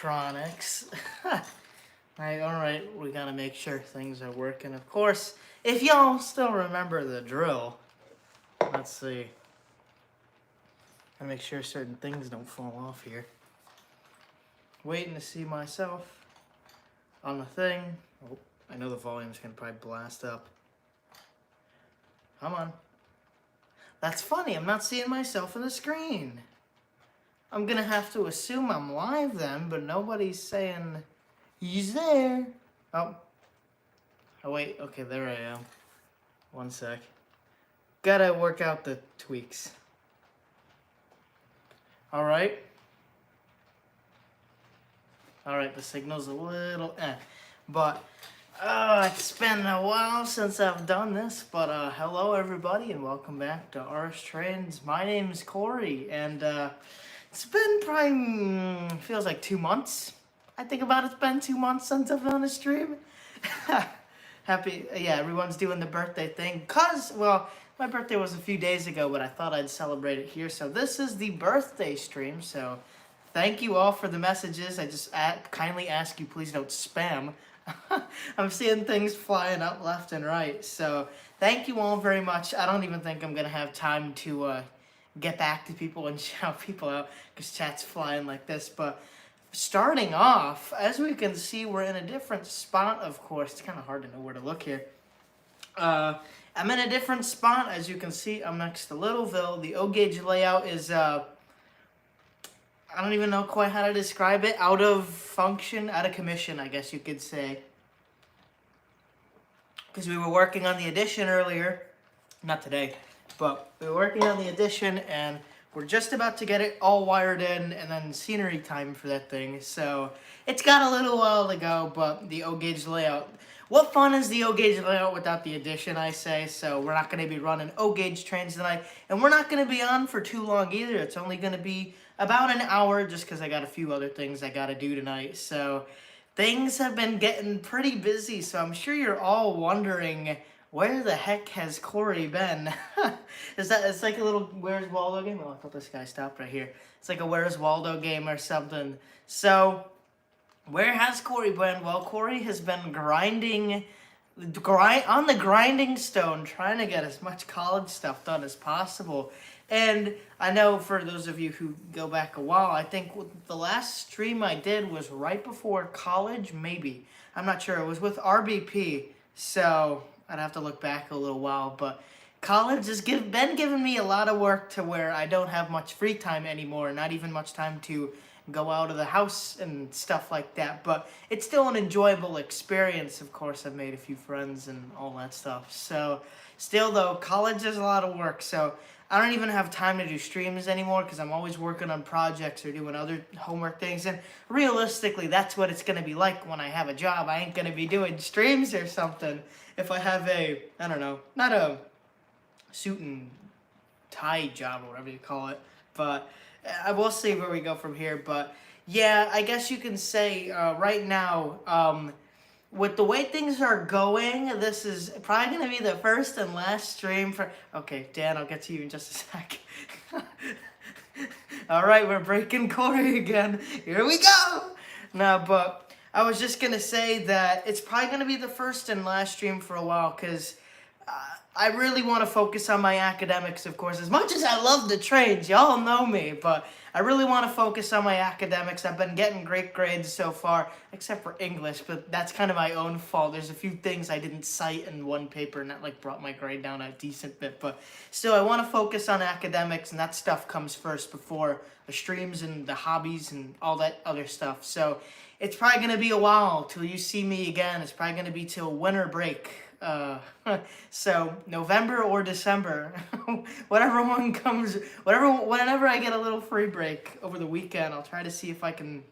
electronics. Alright, we gotta make sure things are working. Of course, if y'all still remember the drill, let's see. I make sure certain things don't fall off here. Waiting to see myself on the thing. Oh, I know the volume's gonna probably blast up. Come on. That's funny, I'm not seeing myself on the screen. I'm gonna have to assume I'm live then, but nobody's saying he's there. Oh, wait, okay, there I am. One sec. Gotta work out the tweaks. Alright. Alright, the signal's a little but it's been a while since I've done this, but hello everybody and welcome back to RS Trains. My name's Corey, and it's been probably feels like 2 months. I think about it's been 2 months since I've done a stream. Happy, yeah, everyone's doing the birthday thing, cause, well, my birthday was a few days ago, but I thought I'd celebrate it here, so this is the birthday stream, so thank you all for the messages. I just kindly ask you please don't spam. I'm seeing things flying up left and right, so thank you all very much. I don't even think I'm going to have time to get back to people and shout people out, because chat's flying like this, but starting off, as we can see, we're in a different spot, of course. It's kind of hard to know where to look here. I'm in a different spot. As you can see, I'm next to Littleville. The O-gauge layout is, I don't even know quite how to describe it. Out of function, out of commission, I guess you could say. Because we were working on the addition earlier. Not today, but we were working on the addition, and we're just about to get it all wired in, and then scenery time for that thing. So it's got a little while to go, but the O-gauge layout. What fun is the O-gauge layout without the addition, I say. So we're not going to be running O-gauge trains tonight, and we're not going to be on for too long either. It's only going to be about an hour, just because I got a few other things I got to do tonight. So things have been getting pretty busy, so I'm sure you're all wondering, where the heck has Corey been? It's like a little Where's Waldo game? Oh, I thought this guy stopped right here. It's like a Where's Waldo game or something. So where has Corey been? Well, Corey has been grinding on the grinding stone, trying to get as much college stuff done as possible. And I know for those of you who go back a while, I think the last stream I did was right before college, maybe. I'm not sure. It was with RBP, so I'd have to look back a little while. But college has been giving me a lot of work to where I don't have much free time anymore, not even much time to go out of the house and stuff like that. But it's still an enjoyable experience. Of course, I've made a few friends and all that stuff. So still, though, college is a lot of work. So I don't even have time to do streams anymore because I'm always working on projects or doing other homework things. And realistically, that's what it's going to be like when I have a job. I ain't going to be doing streams or something. If I have a, I don't know, not a suit and tie job or whatever you call it. But I will see where we go from here. But yeah, I guess you can say right now, with the way things are going, this is probably going to be the first and last stream for... Okay, Dan, I'll get to you in just a sec. Alright, we're breaking Corey again. Here we go! No, but I was just going to say that it's probably going to be the first and last stream for a while, because I really want to focus on my academics, of course. As much as I love the trains, y'all know me, but I really want to focus on my academics. I've been getting great grades so far, except for English, but that's kind of my own fault. There's a few things I didn't cite in one paper, and that like brought my grade down a decent bit, but still, I want to focus on academics, and that stuff comes first before the streams and the hobbies and all that other stuff. So it's probably going to be a while till you see me again. It's probably going to be till winter break. So November or December, whatever one comes, whenever I get a little free break over the weekend, I'll try to see if I can,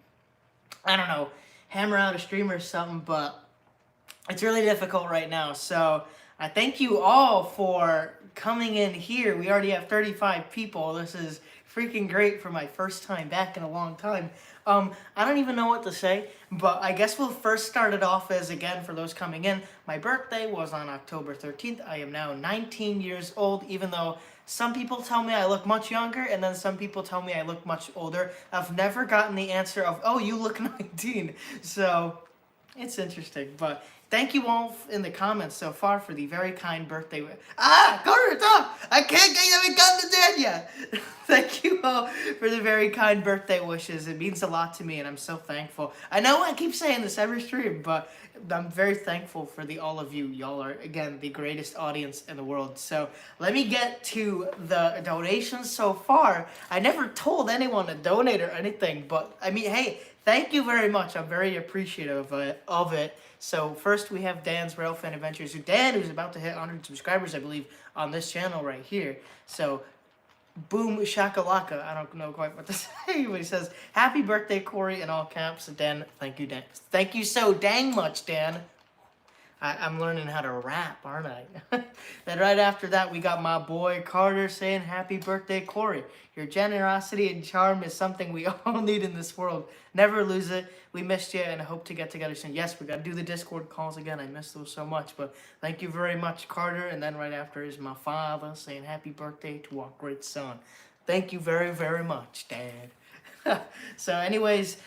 I don't know, hammer out a stream or something, but it's really difficult right now. So I thank you all for coming in here. We already have 35 people. This is freaking great for my first time back in a long time. I don't even know what to say, but I guess we'll first start it off as, again, for those coming in, my birthday was on October 13th. I am now 19 years old, even though Some people tell me I look much younger, and then some people tell me I look much older. I've never gotten the answer of, oh, you look 19. So it's interesting. But thank you all in the comments so far for the very kind birthday. Carter, stop! I haven't gotten to dad yet. Thank you all for the very kind birthday wishes. It means a lot to me, and I'm so thankful. I know I keep saying this every stream, but I'm very thankful for all of you. Y'all are, again, the greatest audience in the world. So let me get to the donations so far. I never told anyone to donate or anything, but I mean, hey, thank you very much. I'm very appreciative of it. So first we have Dan's Railfan Adventures. Dan, who's about to hit 100 subscribers, I believe, on this channel right here. So boom shakalaka. I don't know quite what to say, but he says, happy birthday, Corey, in all caps. Dan, thank you, Dan. Thank you so dang much, Dan. I'm learning how to rap, aren't I? Then right after that, we got my boy Carter saying, happy birthday, Corey. Your generosity and charm is something we all need in this world. Never lose it. We missed you and I hope to get together soon. Yes, we got to do the Discord calls again. I miss those so much, but thank you very much, Carter. And then right after is my father saying, happy birthday to our great son. Thank you very, very much, Dad. So anyways,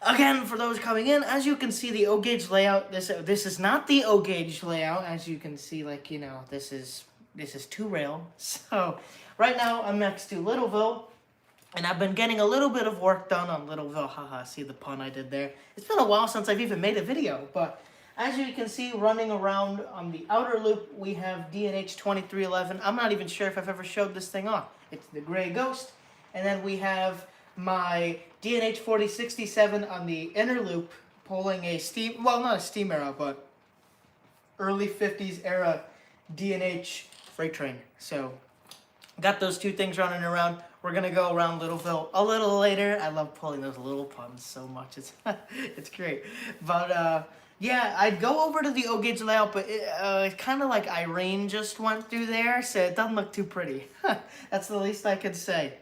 again, for those coming in, as you can see, the O-gauge layout, this is not the O-gauge layout. As you can see, like, you know, this is 2-rail. So right now I'm next to Littleville, and I've been getting a little bit of work done on Littleville. Haha, see the pun I did there. It's been a while since I've even made a video, but as you can see, running around on the outer loop, we have DNH 2311. I'm not even sure if I've ever showed this thing off. It's the Gray Ghost, and then we have my DNH 4067 on the inner loop, pulling a steam, well, not a steam era, but early 50s era DNH freight train. So got those two things running around. We're gonna go around Littleville a little later. I love pulling those little puns so much. It's great. But yeah, I'd go over to the O-gauge layout, but it's kind of like Irene just went through there, so it doesn't look too pretty. That's the least I could say.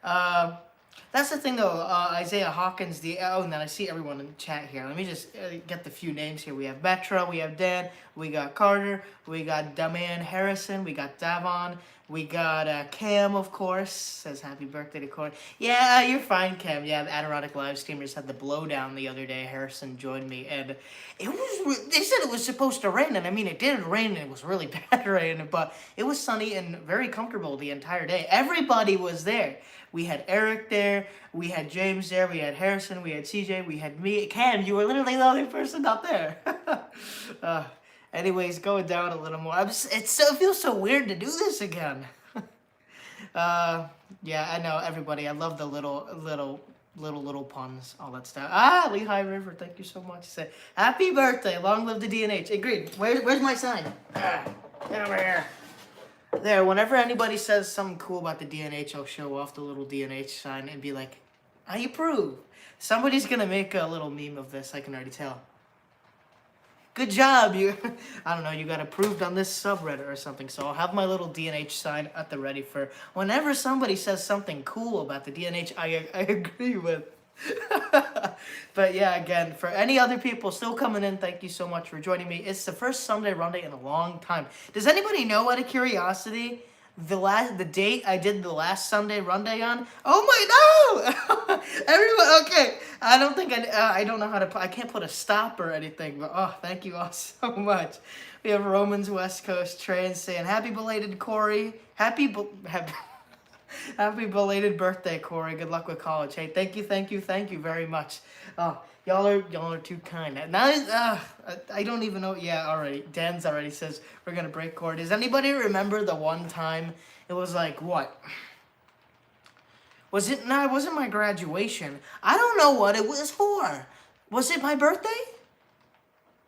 That's the thing, though. Isaiah Hawkins, and then I see everyone in the chat here. Let me just get the few names here. We have Betra, we have Dan, we got Carter, we got Daman Harrison, we got Davon, we got Cam, of course, says happy birthday to Corey. Yeah, you're fine, Cam. Yeah, the Adirondack live streamers had the blowdown the other day. Harrison joined me, and they said it was supposed to rain, and I mean, it did rain, and it was really bad rain, but it was sunny and very comfortable the entire day. Everybody was there. We had Eric there, we had James there, we had Harrison, we had CJ, we had me. Cam, you were literally the only person out there. Anyways, going down a little more. It feels so weird to do this again. Yeah, I know, everybody. I love the little puns, all that stuff. Lehigh River, thank you so much. Say, happy birthday, long live the DNH. Agreed. Where's my sign? Get over here. There, whenever anybody says something cool about the DNH, I'll show off the little DNH sign and be like, I approve. Somebody's gonna make a little meme of this, I can already tell. Good job, you. I don't know, you got approved on this subreddit or something, so I'll have my little DNH sign at the ready for whenever somebody says something cool about the DNH I agree with. But yeah, again, for any other people still coming in, thank you so much for joining me. It's the first Sunday Runday in a long time. Does anybody know, out of curiosity, the date I did the last Sunday Runday on? Oh my, no! Everyone, okay. I don't think I don't know how to I can't put a stop or anything, but oh, thank you all so much. We have Romans West Coast Train saying, happy belated Corey. Happy belated birthday, Corey. Good luck with college. Hey, thank you very much. Oh, y'all are too kind. Now, I don't even know. Yeah, already. Dan's already says we're gonna break Corey. Does anybody remember the one time? It was like what? Was it? No, it wasn't my graduation. I don't know what it was for. Was it my birthday?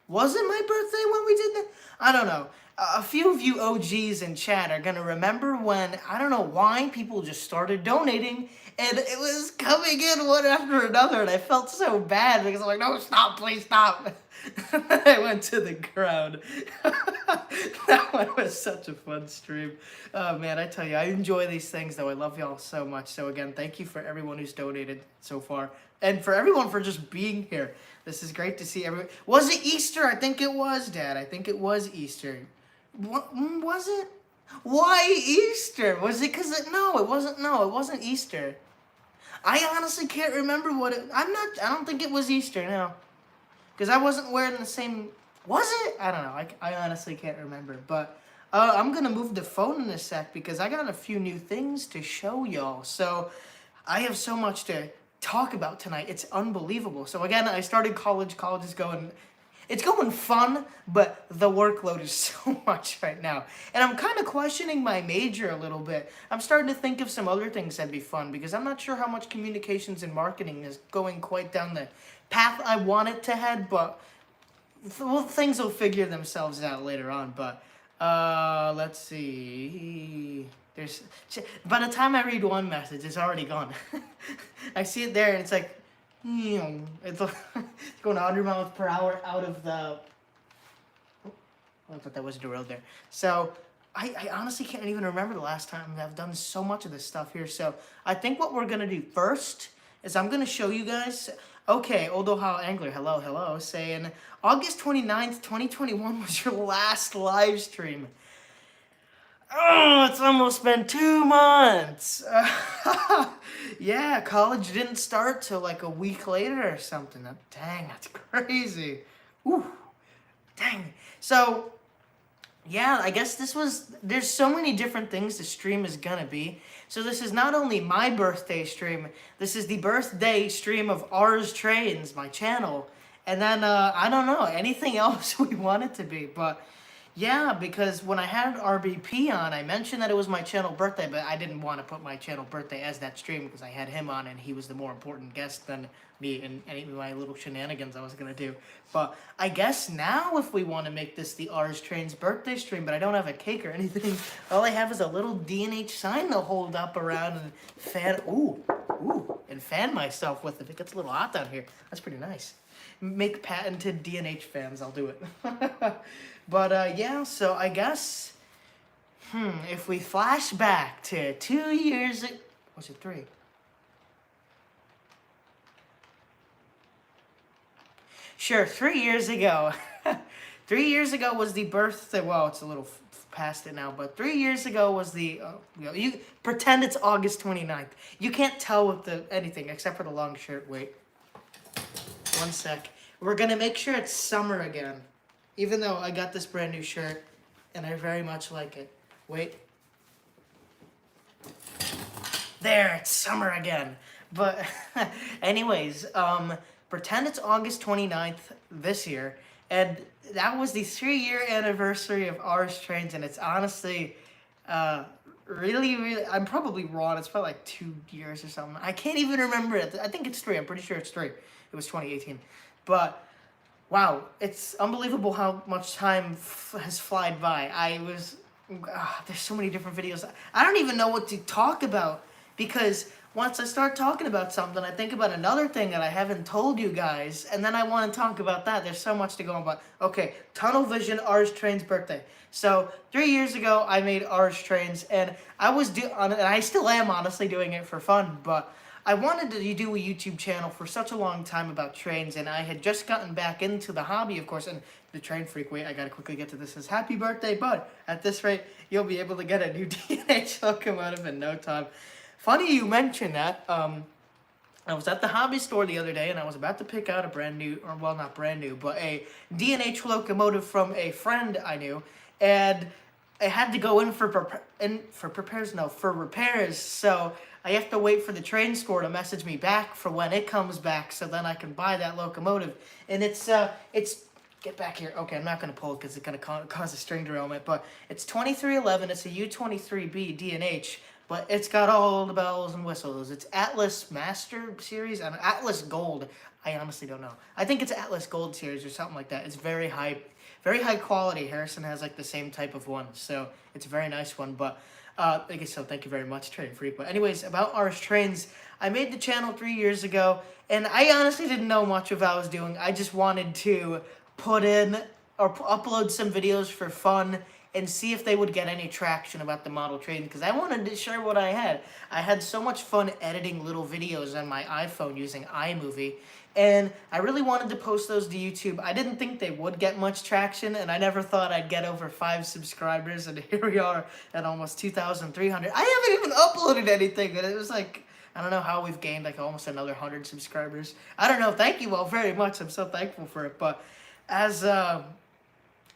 Was it my birthday when we did that? I don't know. A few of you OGs in chat are going to remember when, I don't know why, people just started donating, and it was coming in one after another, and I felt so bad, because I'm like, no, stop, please stop. I went to the crowd. That one was such a fun stream. Oh, man, I tell you, I enjoy these things, though. I love y'all so much. So, again, thank you for everyone who's donated so far, and for everyone for just being here. This is great to see everyone. Was it Easter? I think it was, Dad. I think it was Easter. What was it? Why Easter? Was it because it? No, it wasn't. No, it wasn't Easter. I honestly can't remember what it. I'm not. I don't think it was Easter. No, because I wasn't wearing the same. Was it? I don't know. I honestly can't remember. But I'm gonna move the phone in a sec because I got a few new things to show y'all. So I have so much to talk about tonight. It's unbelievable. So again, I started college. College is going. It's going fun, but the workload is so much right now. And I'm kind of questioning my major a little bit. I'm starting to think of some other things that'd be fun because I'm not sure how much communications and marketing is going quite down the path I want it to head, but well, things will figure themselves out later on. But let's see. There's by the time I read one message, it's already gone. I see it there, and it's like, it's going 100 miles per hour out of the. Oh, I thought that was the road there. So I honestly can't even remember the last time I've done so much of this stuff here. So I think what we're gonna do first is I'm gonna show you guys. Okay, Odoha Angler, hello, saying August 29th, 2021 was your last live stream. Oh, it's almost been 2 months. Yeah, college didn't start till like a week later or something. Dang, that's crazy. Ooh, dang. So, yeah, I guess there's so many different things the stream is gonna be. So this is not only my birthday stream, this is the birthday stream of Ours Trains, my channel. And then, I don't know, anything else we want it to be, but yeah, because when I had RBP on, I mentioned that it was my channel birthday, but I didn't want to put my channel birthday as that stream because I had him on and he was the more important guest than me and any of my little shenanigans I was going to do. But I guess now if we want to make this the Ours Train's birthday stream, but I don't have a cake or anything, all I have is a little D&H sign to hold up around and fan myself with if it gets a little hot down here. That's pretty nice. Make patented D&H fans, I'll do it. But yeah, so I guess, if we flash back to 2 years, was it 3? Sure, 3 years ago. 3 years ago was the birthday, well, it's a little past it now, but 3 years ago was the, you pretend it's August 29th. You can't tell with anything except for the long shirt. Wait, 1 sec. We're gonna make sure it's summer again. Even though I got this brand new shirt, and I very much like it. Wait. There, it's summer again. But anyways, pretend it's August 29th this year, and that was the 3-year anniversary of Ours Trains, and it's honestly, really, I'm probably wrong. It's probably like 2 years or something. I can't even remember it. I think it's 3. I'm pretty sure it's 3. It was 2018. But wow, it's unbelievable how much time has flied by. There's so many different videos. I don't even know what to talk about because once I start talking about something, I think about another thing that I haven't told you guys, and then I want to talk about that. There's so much to go on about. Okay, Tunnel Vision, Ours Train's birthday. So 3 years ago, I made Ours Trains, and and I still am honestly doing it for fun, but I wanted to do a YouTube channel for such a long time about trains, and I had just gotten back into the hobby, of course, and the train freak, wait, I gotta quickly get to this. Says, happy birthday, bud. At this rate, you'll be able to get a new D&H Locomotive in no time. Funny you mentioned that. I was at the hobby store the other day, and I was about to pick out a brand new, or well, not brand new, but a D&H Locomotive from a friend I knew, and I had to go in for repairs, so I have to wait for the train store to message me back for when it comes back, so then I can buy that locomotive. And it's get back here. Okay, I'm not gonna pull it because it's gonna cause a string derailment. But it's 2311. It's a U23B D&H, but it's got all the bells and whistles. It's Atlas Master Series and Atlas Gold. I honestly don't know. I think it's Atlas Gold Series or something like that. It's very high quality. Harrison has like the same type of one, so it's a very nice one. But I guess so. Thank you very much, Train Freak. But anyways, about Ours Trains, I made the channel 3 years ago, and I honestly didn't know much of what I was doing. I just wanted to put in or upload some videos for fun and see if they would get any traction about the model train, because I wanted to share what I had. I had so much fun editing little videos on my iPhone using iMovie, and I really wanted to post those to YouTube. I didn't think they would get much traction, and I never thought I'd get over 5 subscribers, and here we are at almost 2,300. I haven't even uploaded anything, and it was like, I don't know how we've gained like almost another 100 subscribers. I don't know. Thank you all very much. I'm so thankful for it. But as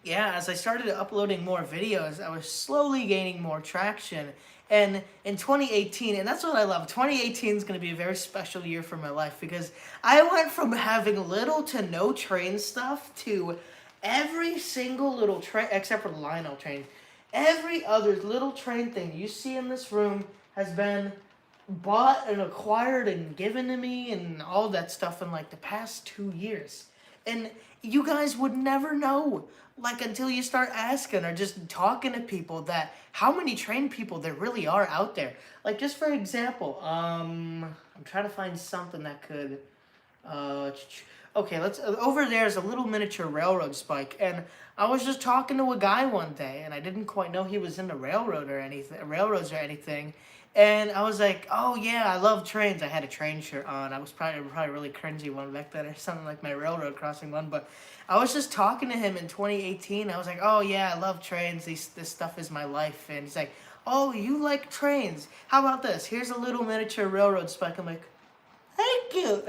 as I started uploading more videos, I was slowly gaining more traction. And in 2018, and that's what I love, 2018 is going to be a very special year for my life, because I went from having little to no train stuff to every single little train, except for the Lionel train, every other little train thing you see in this room has been bought and acquired and given to me and all that stuff in like the past 2 years. And you guys would never know, like, until you start asking or just talking to people, that how many trained people there really are out there. Like, just for example, I'm trying to find something that could, okay, let's, over there's a little miniature railroad spike, and I was just talking to a guy one day, and I didn't quite know he was into railroads or anything, and I was like, oh yeah, I love trains. I had a train shirt on. I was probably a really cringy one back then, or something like my railroad crossing one. But I was just talking to him in 2018. I was like, oh yeah, I love trains. This stuff is my life. And he's like, oh, you like trains? How about this? Here's a little miniature railroad spike. I'm like, thank you.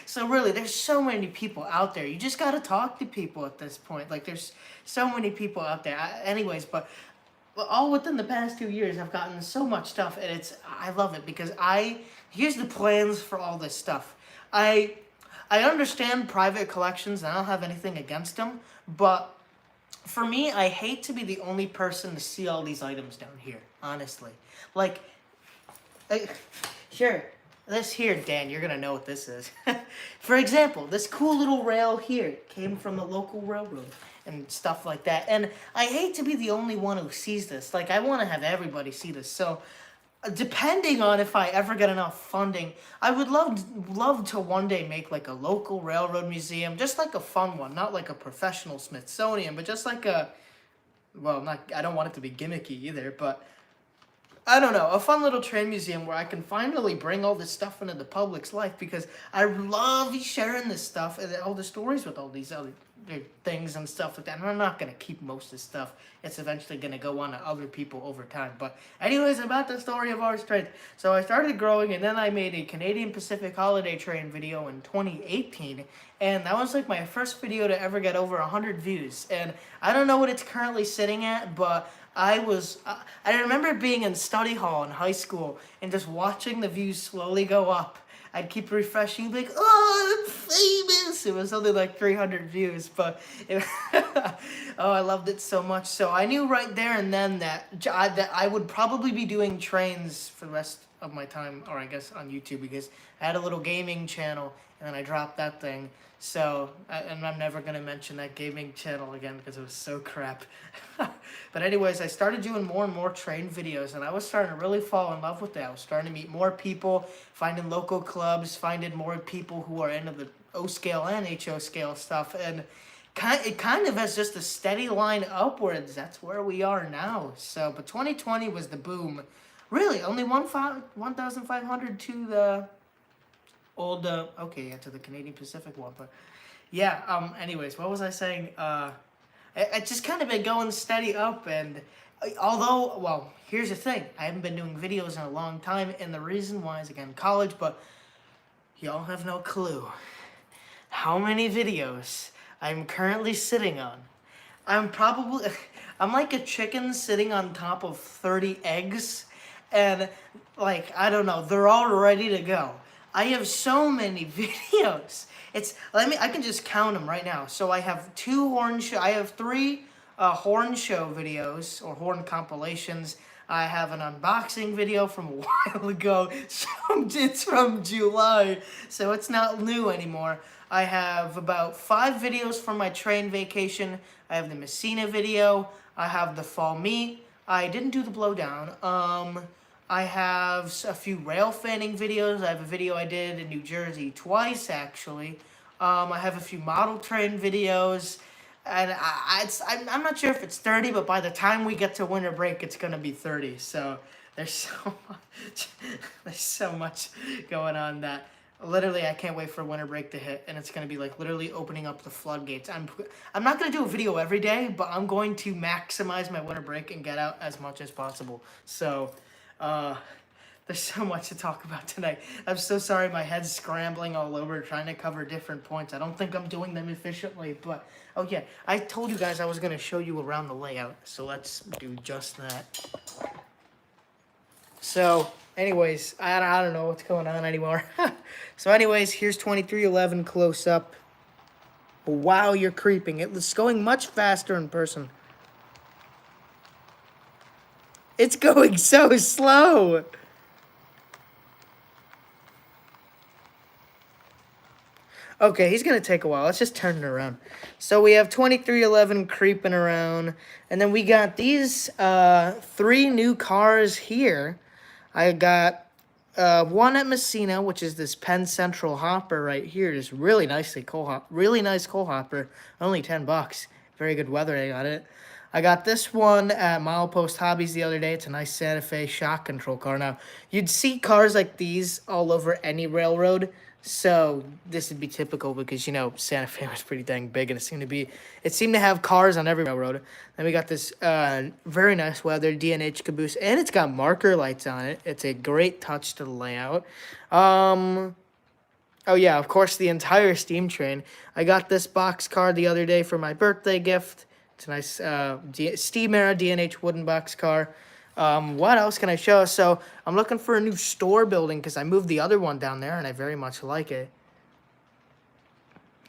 So really, there's so many people out there. You just gotta talk to people at this point. Like, there's so many people out there. Anyways, but all within the past 2 years, I've gotten so much stuff, and I love it, because here's the plans for all this stuff. I understand private collections, and I don't have anything against them, but for me, I hate to be the only person to see all these items down here, honestly. Like, sure, this here, Dan, you're gonna know what this is. For example, this cool little rail here came from the local railroad and stuff like that. And I hate to be the only one who sees this. Like, I want to have everybody see this. So, depending on if I ever get enough funding, I would love to one day make like a local railroad museum, just like a fun one, not like a professional Smithsonian, but just like a, well, I don't want it to be gimmicky either, but I don't know, a fun little train museum where I can finally bring all this stuff into the public's life, because I love sharing this stuff and all the stories with all these other things and stuff like that. And I'm not going to keep most of this stuff. It's eventually going to go on to other people over time. But anyways, about the story of our train. So I started growing, and then I made a Canadian Pacific Holiday Train video in 2018. And that was like my first video to ever get over 100 views. And I don't know what it's currently sitting at, but I remember being in study hall in high school and just watching the views slowly go up. I'd keep refreshing, like, oh, I'm famous. It was only like 300 views, but oh, I loved it so much. So I knew right there and then that I would probably be doing trains for the rest of my time, or I guess on YouTube, because I had a little gaming channel, and then I dropped that thing. So, and I'm never going to mention that gaming channel again, because it was so crap. But anyways, I started doing more and more train videos, and I was starting to really fall in love with that. I was starting to meet more people, finding local clubs, finding more people who are into the O-scale and HO scale stuff, and it kind of has just a steady line upwards. That's where we are now. So, but 2020 was the boom. Really, only 1,500 to the old, to the Canadian Pacific one, but yeah, anyways, what was I saying? It's just kind of been going steady up, and although, well, here's the thing, I haven't been doing videos in a long time, and the reason why is, again, college, but y'all have no clue how many videos I'm currently sitting on. I'm like a chicken sitting on top of 30 eggs, and, like, I don't know, they're all ready to go. I have so many videos. I can just count them right now. So I have I have 3 horn show videos, or horn compilations. I have an unboxing video from a while ago. It's from July, so it's not new anymore. I have about 5 videos from my train vacation. I have the Messina video. I have the fall meet. I didn't do the blowdown. I have a few rail fanning videos. I have a video I did in New Jersey twice, actually. I have a few model train videos. And I'm not sure if it's 30, but by the time we get to winter break, it's gonna be 30. So there's so much, there's so much going on that literally I can't wait for winter break to hit, and it's gonna be like literally opening up the floodgates. I'm not gonna do a video every day, but I'm going to maximize my winter break and get out as much as possible. So, there's so much to talk about tonight. I'm so sorry my head's scrambling all over trying to cover different points. I don't think I'm doing them efficiently, but oh yeah, I told you guys I was going to show you around the layout, so let's do just that. So, anyways, I don't know what's going on anymore. So anyways, here's 2311 close up. Wow, you're creeping. It's going much faster in person. It's going so slow. Okay, he's going to take a while. Let's just turn it around. So we have 2311 creeping around. And then we got these 3 new cars here. I got one at Messina, which is this Penn Central hopper right here. Just really nice coal hopper. Only $10. Very good weather, I got it. I got this one at Milepost Hobbies the other day. It's a nice Santa Fe shock control car. Now, you'd see cars like these all over any railroad. So this would be typical because, you know, Santa Fe was pretty dang big, and it seemed to have cars on every railroad. Then we got this very nice weather D&H caboose, and it's got marker lights on it. It's a great touch to the layout. Oh yeah, of course, the entire steam train. I got this box car the other day for my birthday gift. It's a nice steam era D&H wooden box car. What else can I show? So I'm looking for a new store building because I moved the other one down there and I very much like it.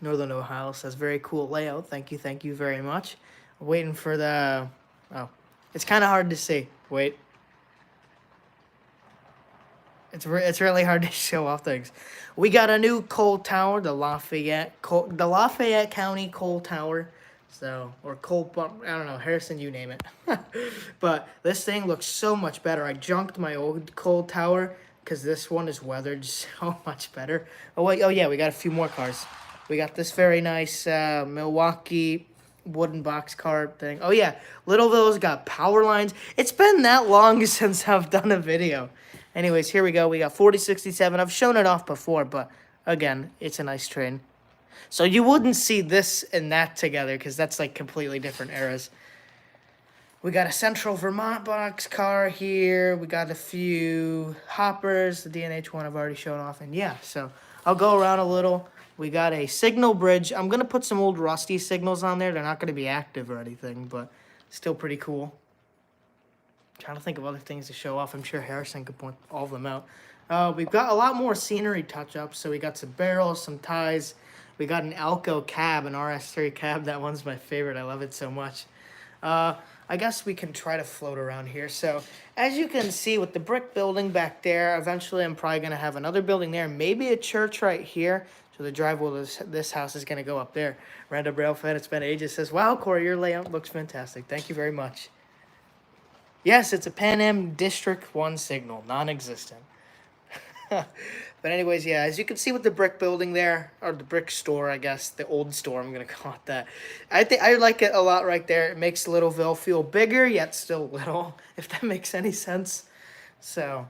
Northern Ohio says very cool layout. Thank you very much. Waiting for the, oh, it's kind of hard to see. Wait. It's really hard to show off things. We got a new coal tower, the Lafayette County coal tower. So, or coal pump, I don't know, Harrison, you name it. But this thing looks so much better. I junked my old coal tower because this one is weathered so much better. Oh, wait, oh yeah, we got a few more cars. We got this very nice Milwaukee wooden box car thing. Oh yeah, Littleville's got power lines. It's been that long since I've done a video. Anyways, here we go. We got 4067. I've shown it off before, but again, it's a nice train. So you wouldn't see this and that together because that's like completely different eras. We got a Central Vermont box car here. We got a few hoppers. The D&H one I've already shown off. And yeah, so I'll go around a little. We got a signal bridge. I'm going to put some old rusty signals on there. They're not going to be active or anything, but still pretty cool. I'm trying to think of other things to show off. I'm sure Harrison could point all of them out. We've got a lot more scenery touch-ups. So we got some barrels, some ties. We got an Alco cab, an RS3 cab. That one's my favorite. I love it so much. I guess we can try to float around here. So as you can see with the brick building back there, eventually I'm probably going to have another building there. Maybe a church right here. So the driveway of this house is going to go up there. Randa Braille fan, it's been ages, says, wow, Corey, your layout looks fantastic. Thank you very much. Yes, it's a Pan Am District 1 signal, non-existent. But anyways, yeah, as you can see with the brick building there, or the brick store, I guess, the old store, I'm going to call it that. I like it a lot right there. It makes Littleville feel bigger, yet still little, if that makes any sense. So,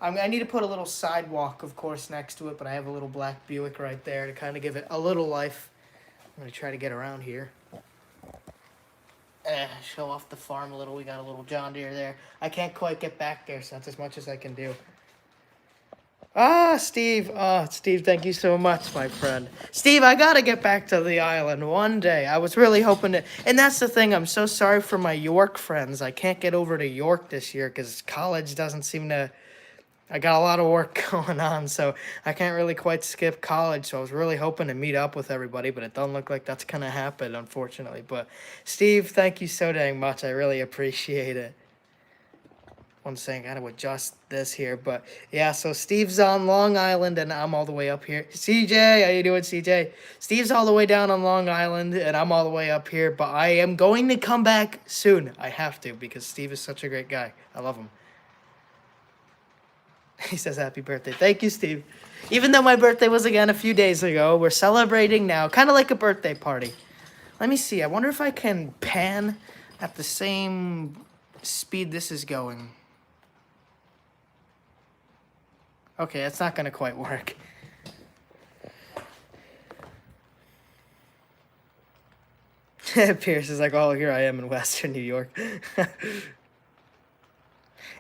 I need to put a little sidewalk, of course, next to it, but I have a little black Buick right there to kind of give it a little life. I'm going to try to get around here. Show off the farm a little. We got a little John Deere there. I can't quite get back there, so that's as much as I can do. Ah, Steve. Steve, thank you so much, my friend. Steve, I got to get back to the island one day. I was really hoping to. And that's the thing. I'm so sorry for my York friends. I can't get over to York this year because college doesn't seem to. I got a lot of work going on, so I can't really quite skip college. So I was really hoping to meet up with everybody, but it doesn't look like that's going to happen, unfortunately. But, Steve, thank you so dang much. I really appreciate it. One second, I gotta adjust this here, but yeah, so Steve's on Long Island and I'm all the way up here. CJ, how you doing, CJ? Steve's all the way down on Long Island and I'm all the way up here, but I am going to come back soon. I have to because Steve is such a great guy. I love him. He says happy birthday. Thank you, Steve. Even though my birthday was again a few days ago, we're celebrating now, kind of like a birthday party. Let me see. I wonder if I can pan at the same speed this is going. Okay, that's not gonna quite work. Pierce is like, oh, here I am in Western New York.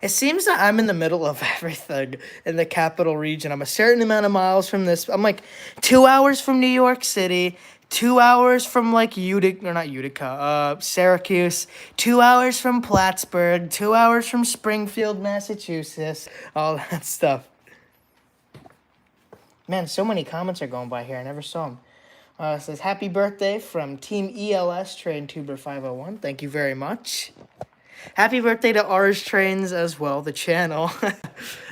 It seems that I'm in the middle of everything in the capital region. I'm a certain amount of miles from this. I'm like 2 hours from New York City, 2 hours from like Utica, or not Utica, Syracuse, 2 hours from Plattsburgh, 2 hours from Springfield, Massachusetts, all that stuff. Man, so many comments are going by here. I never saw them. It says, happy birthday from Team ELS Train Tuber 501. Thank you very much. Happy birthday to Ours Trains as well, the channel.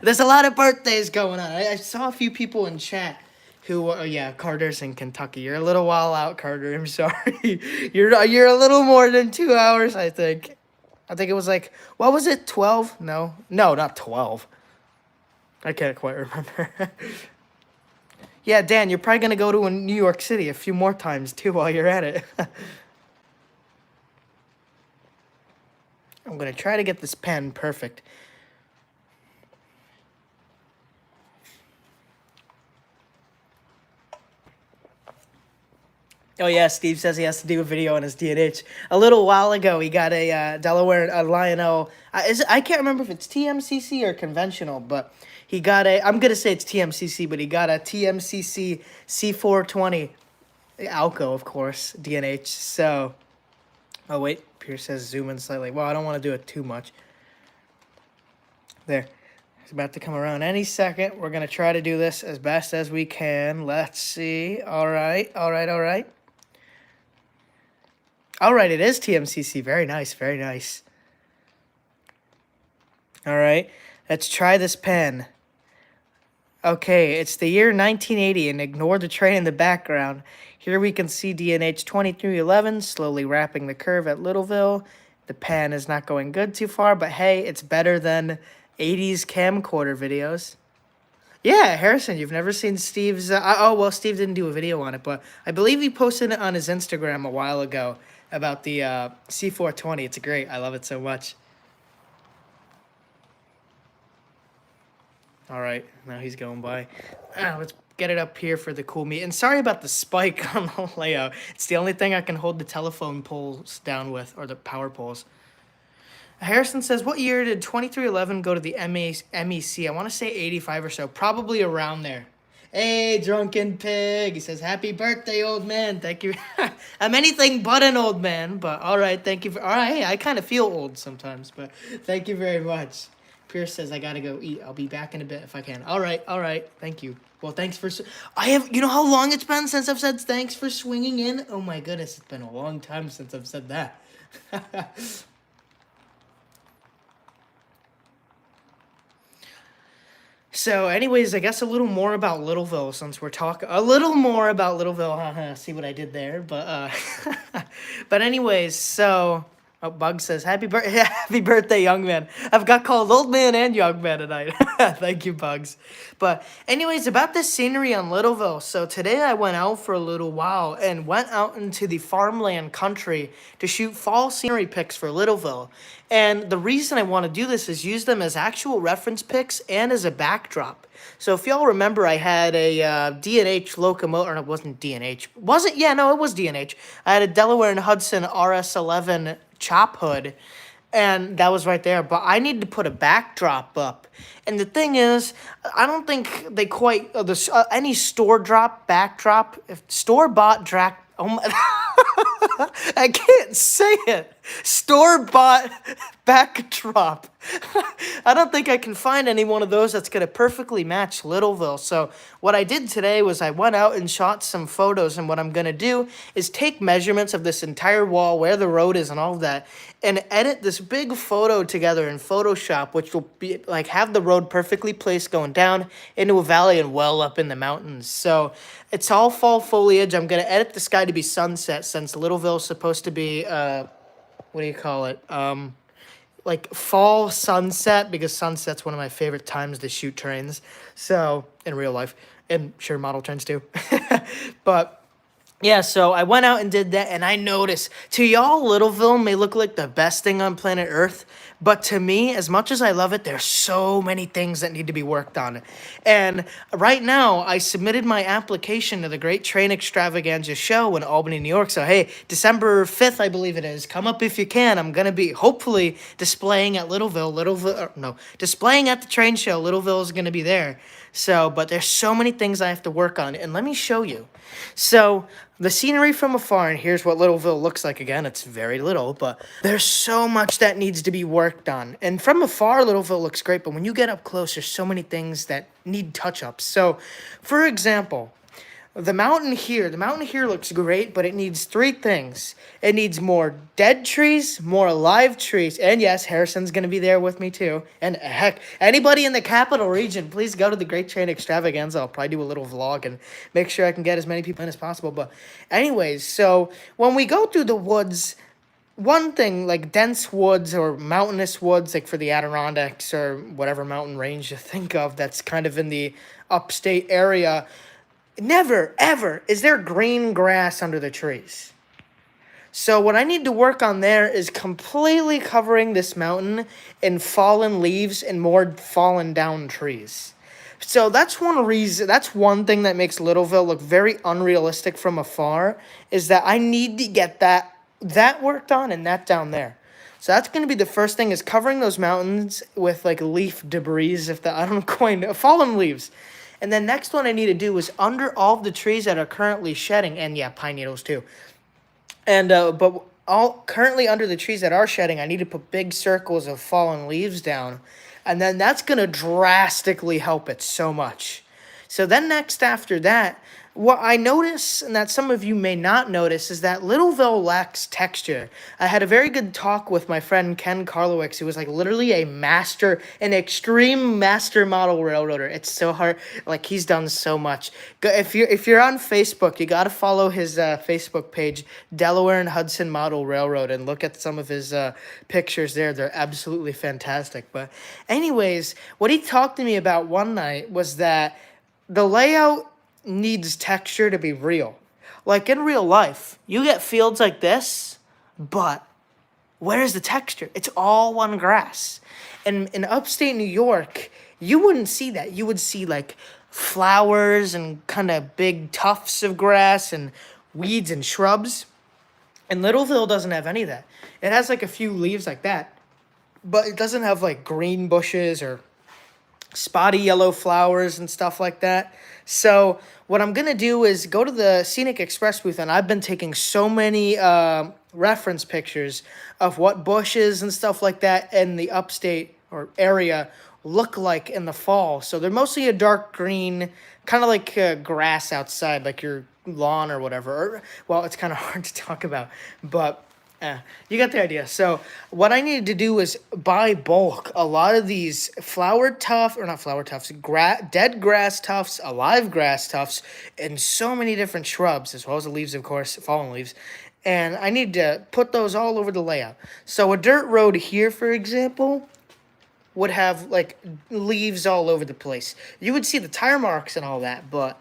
There's a lot of birthdays going on. I saw a few people in chat who, yeah, Carter's in Kentucky. You're a little while out, Carter. I'm sorry. You're a little more than 2 hours, I think. I think it was like, what was it, 12? No, not 12. I can't quite remember. Yeah, Dan, you're probably going to go to New York City a few more times, too, while you're at it. I'm going to try to get this pen perfect. Oh, yeah, Steve says he has to do a video on his D&H. A little while ago, he got a Delaware Lionel. I can't remember if it's TMCC or conventional, but he got a, I'm going to say it's TMCC, but he got a TMCC C420 Alco, of course, D&H. So, oh, wait. Pierce says zoom in slightly. Well, I don't want to do it too much. There. It's about to come around any second. We're going to try to do this as best as we can. Let's see. All right. All right. All right. All right. It is TMCC. Very nice. Very nice. All right. Let's try this pen. Okay. It's the year 1980 and ignore the train in the background. Here we can see D&H 2311 slowly wrapping the curve at Littleville. The pan is not going good too far, but hey, it's better than 80s camcorder videos. Yeah, Harrison, you've never seen Steve's... oh, well, Steve didn't do a video on it, but I believe he posted it on his Instagram a while ago about the C420. It's great. I love it so much. All right, now he's going by. Let's get it up here for the cool meat. And sorry about the spike on the layout. It's the only thing I can hold the telephone poles down with, or the power poles. Harrison says, what year did 2311 go to the MEC? I want to say 85 or so. Probably around there. Hey, Drunken Pig. He says, happy birthday, old man. Thank you. I'm anything but an old man, but all right. Thank you. All right, hey, I kind of feel old sometimes, but thank you very much. Pierce says, I got to go eat. I'll be back in a bit if I can. All right. All right. Thank you. Well, thanks for... you know how long it's been since I've said thanks for swinging in? Oh, my goodness. It's been a long time since I've said that. So, anyways, I guess a little more about Littleville since we're talking... A little more about Littleville. See what I did there? But, but anyways, so... Oh, Bug says, happy birthday, young man. I've got called old man and young man tonight. Thank you, Bugs. But anyways, about the scenery on Littleville. So today I went out for a little while and went out into the farmland country to shoot fall scenery pics for Littleville. And the reason I want to do this is use them as actual reference pics and as a backdrop. So if y'all remember, I had a D&H Locomotive, or it wasn't D&H. Was it? Yeah, no, it was D&H. I had a Delaware and Hudson RS11 chop hood, and that was right there. But I need to put a backdrop up. And the thing is, I don't think they quite, any store drop backdrop, if store-bought oh my, I can't say it. Store-bought backdrop. I don't think I can find any one of those that's going to perfectly match Littleville. So what I did today was I went out and shot some photos, and what I'm going to do is take measurements of this entire wall, where the road is and all of that, and edit this big photo together in Photoshop, which will be like have the road perfectly placed going down into a valley and well up in the mountains. So it's all fall foliage. I'm going to edit the sky to be sunset since Littleville's supposed to be, what do you call it? Like fall sunset, because sunset's one of my favorite times to shoot trains. So in real life, and sure model trains too. But Yeah, so I went out and did that, and I noticed to y'all, Littleville may look like the best thing on planet Earth, but to me, as much as I love it, there's so many things that need to be worked on. And right now, I submitted my application to the Great Train Extravaganza show in Albany, New York. So, hey, December 5th, I believe it is. Come up if you can. I'm going to be hopefully displaying at displaying at the train show. Littleville is going to be there. So, but there's so many things I have to work on, and let me show you. So, the scenery from afar, and here's what Littleville looks like again. It's very little, but there's so much that needs to be worked on. And from afar, Littleville looks great, but when you get up close, there's so many things that need touch-ups. So, for example, the mountain here looks great, but it needs three things. It needs more dead trees, more live trees, and yes, Harrison's going to be there with me too. And heck, anybody in the capital region, please go to the Great Train Extravaganza. I'll probably do a little vlog and make sure I can get as many people in as possible. But anyways, so when we go through the woods, one thing, like dense woods or mountainous woods, like for the Adirondacks or whatever mountain range you think of that's kind of in the upstate area, never, ever is there green grass under the trees. So what I need to work on there is completely covering this mountain in fallen leaves and more fallen down trees. So that's one reason, that's one thing that makes Littleville look very unrealistic from afar, is that I need to get that worked on and that down there. So that's going to be the first thing, is covering those mountains with like leaf debris, I don't quite know, fallen leaves. And then next one I need to do is under all of the trees that are currently shedding, and yeah, pine needles too. And but all currently under the trees that are shedding, I need to put big circles of fallen leaves down, and then that's gonna drastically help it so much. So then next after that, what I notice, and that some of you may not notice, is that Littleville lacks texture. I had a very good talk with my friend Ken Karlowicz, who was like literally an extreme master model railroader. It's so hard, like he's done so much. If you're on Facebook, you gotta follow his Facebook page, Delaware and Hudson Model Railroad, and look at some of his pictures there. They're absolutely fantastic. But anyways, what he talked to me about one night was that the layout needs texture to be real. Like in real life, you get fields like this, but where's the texture? It's all one grass. And in upstate New York, you wouldn't see that. You would see like flowers and kind of big tufts of grass and weeds and shrubs. And Littleville doesn't have any of that. It has like a few leaves like that, but it doesn't have like green bushes or spotty yellow flowers and stuff like that. So what I'm going to do is go to the Scenic Express booth, and I've been taking so many reference pictures of what bushes and stuff like that in the upstate or area look like in the fall. So they're mostly a dark green, kind of like grass outside, like your lawn or whatever. Or, well, it's kind of hard to talk about, but you got the idea. So what I needed to do is buy bulk a lot of these dead grass tufts, alive grass tufts, and so many different shrubs, as well as the leaves, of course, fallen leaves. And I need to put those all over the layout. So a dirt road here, for example, would have like leaves all over the place. You would see the tire marks and all that, but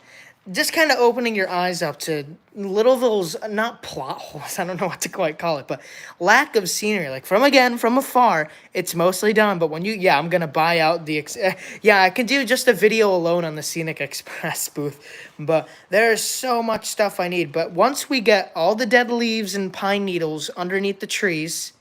just kind of opening your eyes up to Littleville's, not plot holes, I don't know what to quite call it, but lack of scenery. Like from afar, it's mostly done. But when I'm going to buy out I could do just a video alone on the Scenic Express booth. But there's so much stuff I need. But once we get all the dead leaves and pine needles underneath the trees,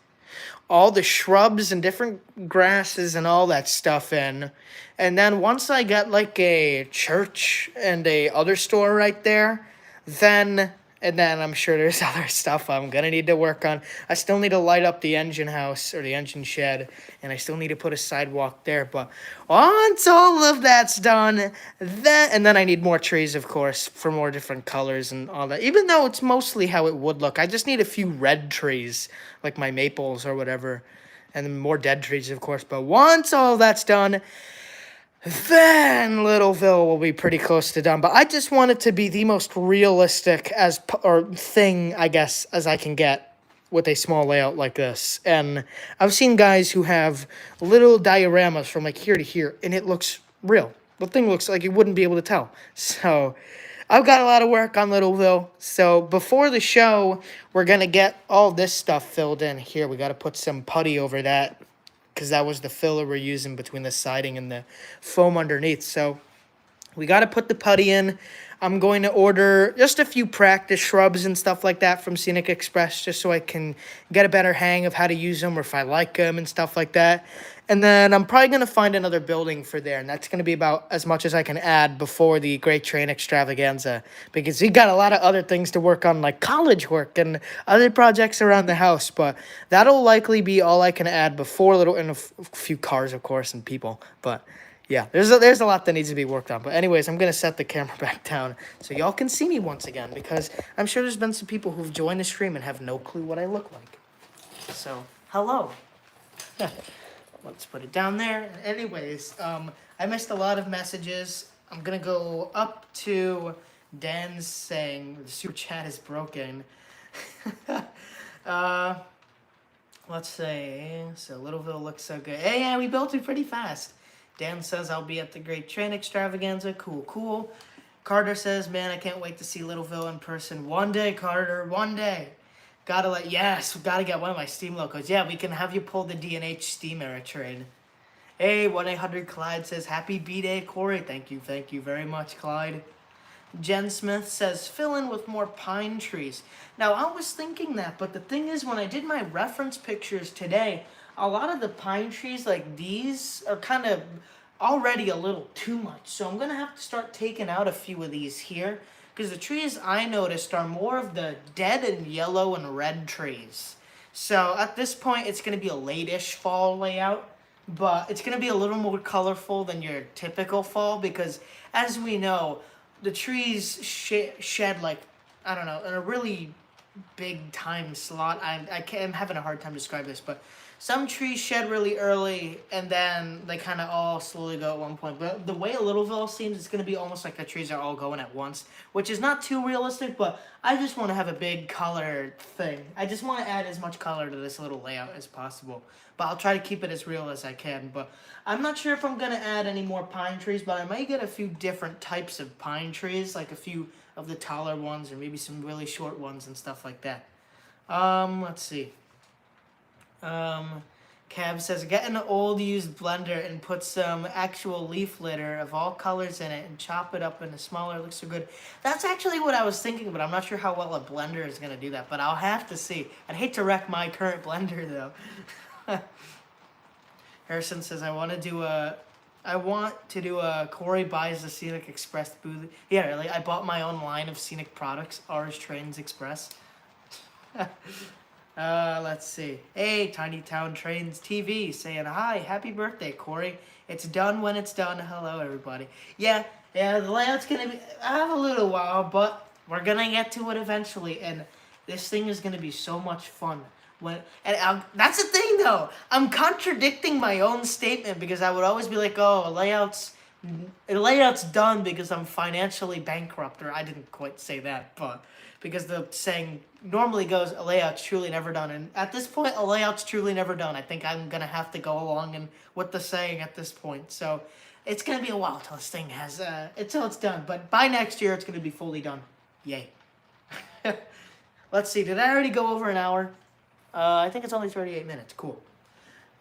all the shrubs and different grasses and all that stuff in. And then once I get like a church and a other store right there, then I'm sure there's other stuff I'm going to need to work on. I still need to light up the engine house or the engine shed, and I still need to put a sidewalk there. But once all of that's done, then I need more trees, of course, for more different colors and all that. Even though it's mostly how it would look, I just need a few red trees, like my maples or whatever, and then more dead trees, of course. But once all that's done, then Littleville will be pretty close to done. But I just want it to be the most realistic thing, I guess, as I can get with a small layout like this. And I've seen guys who have little dioramas from like here to here, and it looks real. The thing looks like you wouldn't be able to tell. So I've got a lot of work on Littleville. So before the show, we're going to get all this stuff filled in. Here, we got to put some putty over that because that was the filler we're using between the siding and the foam underneath. So we got to put the putty in. I'm going to order just a few practice shrubs and stuff like that from Scenic Express just so I can get a better hang of how to use them or if I like them and stuff like that. And then I'm probably going to find another building for there, and that's going to be about as much as I can add before the Great Train Extravaganza because we got a lot of other things to work on, like college work and other projects around the house. But that'll likely be all I can add before and a few cars, of course, and people. But yeah, there's a lot that needs to be worked on. But anyways, I'm going to set the camera back down so y'all can see me once again because I'm sure there's been some people who've joined the stream and have no clue what I look like. So, hello. Let's put it down there. Anyways, I missed a lot of messages. I'm going to go up to Dan's saying the super chat is broken. Let's see. So, Littleville looks so good. Hey, yeah, we built it pretty fast. Dan says, I'll be at the Great Train Extravaganza. Cool, cool. Carter says, man, I can't wait to see Littleville in person. One day, Carter, one day. Gotta get one of my Steam locos. Yeah, we can have you pull the D&H Steam era train. Hey, 1-800-Clyde says, happy B-Day, Corey. Thank you very much, Clyde. Jen Smith says, fill in with more pine trees. Now, I was thinking that, but the thing is, when I did my reference pictures today, a lot of the pine trees like these are kind of already a little too much. So I'm going to have to start taking out a few of these here. Because the trees I noticed are more of the dead and yellow and red trees. So at this point, it's going to be a late-ish fall layout. But it's going to be a little more colorful than your typical fall. Because as we know, the trees shed like, I don't know, in a really big time slot. I'm having a hard time describing this. But some trees shed really early, and then they kind of all slowly go at one point. But the way Littleville seems, it's going to be almost like the trees are all going at once, which is not too realistic, but I just want to have a big color thing. I just want to add as much color to this little layout as possible. But I'll try to keep it as real as I can. But I'm not sure if I'm going to add any more pine trees, but I might get a few different types of pine trees, like a few of the taller ones, or maybe some really short ones and stuff like that. Let's see. Cab says, get an old used blender and put some actual leaf litter of all colors in it and chop it up into smaller. It looks so good. That's actually what I was thinking, but I'm not sure how well a blender is going to do that, but I'll have to see. I'd hate to wreck my current blender, though. Harrison says, I want to do a Corey buys the Scenic Express booth. Yeah, really. I bought my own line of scenic products, Ours Trains Express. Let's see. Hey, Tiny Town Trains TV saying, hi, happy birthday, Corey. It's done when it's done. Hello, everybody. Yeah, the layout's going to be, I have a little while, but we're going to get to it eventually, and this thing is going to be so much fun. That's the thing, though. I'm contradicting my own statement because I would always be like, oh, layout's done because I'm financially bankrupt, or I didn't quite say that, but because the saying normally goes, a layout's truly never done, and at this point, a layout's truly never done. I think I'm going to have to go along with the saying at this point, so it's going to be a while till this thing until it's done, but by next year, it's going to be fully done. Yay. Let's see, did I already go over an hour? I think it's only 38 minutes. Cool.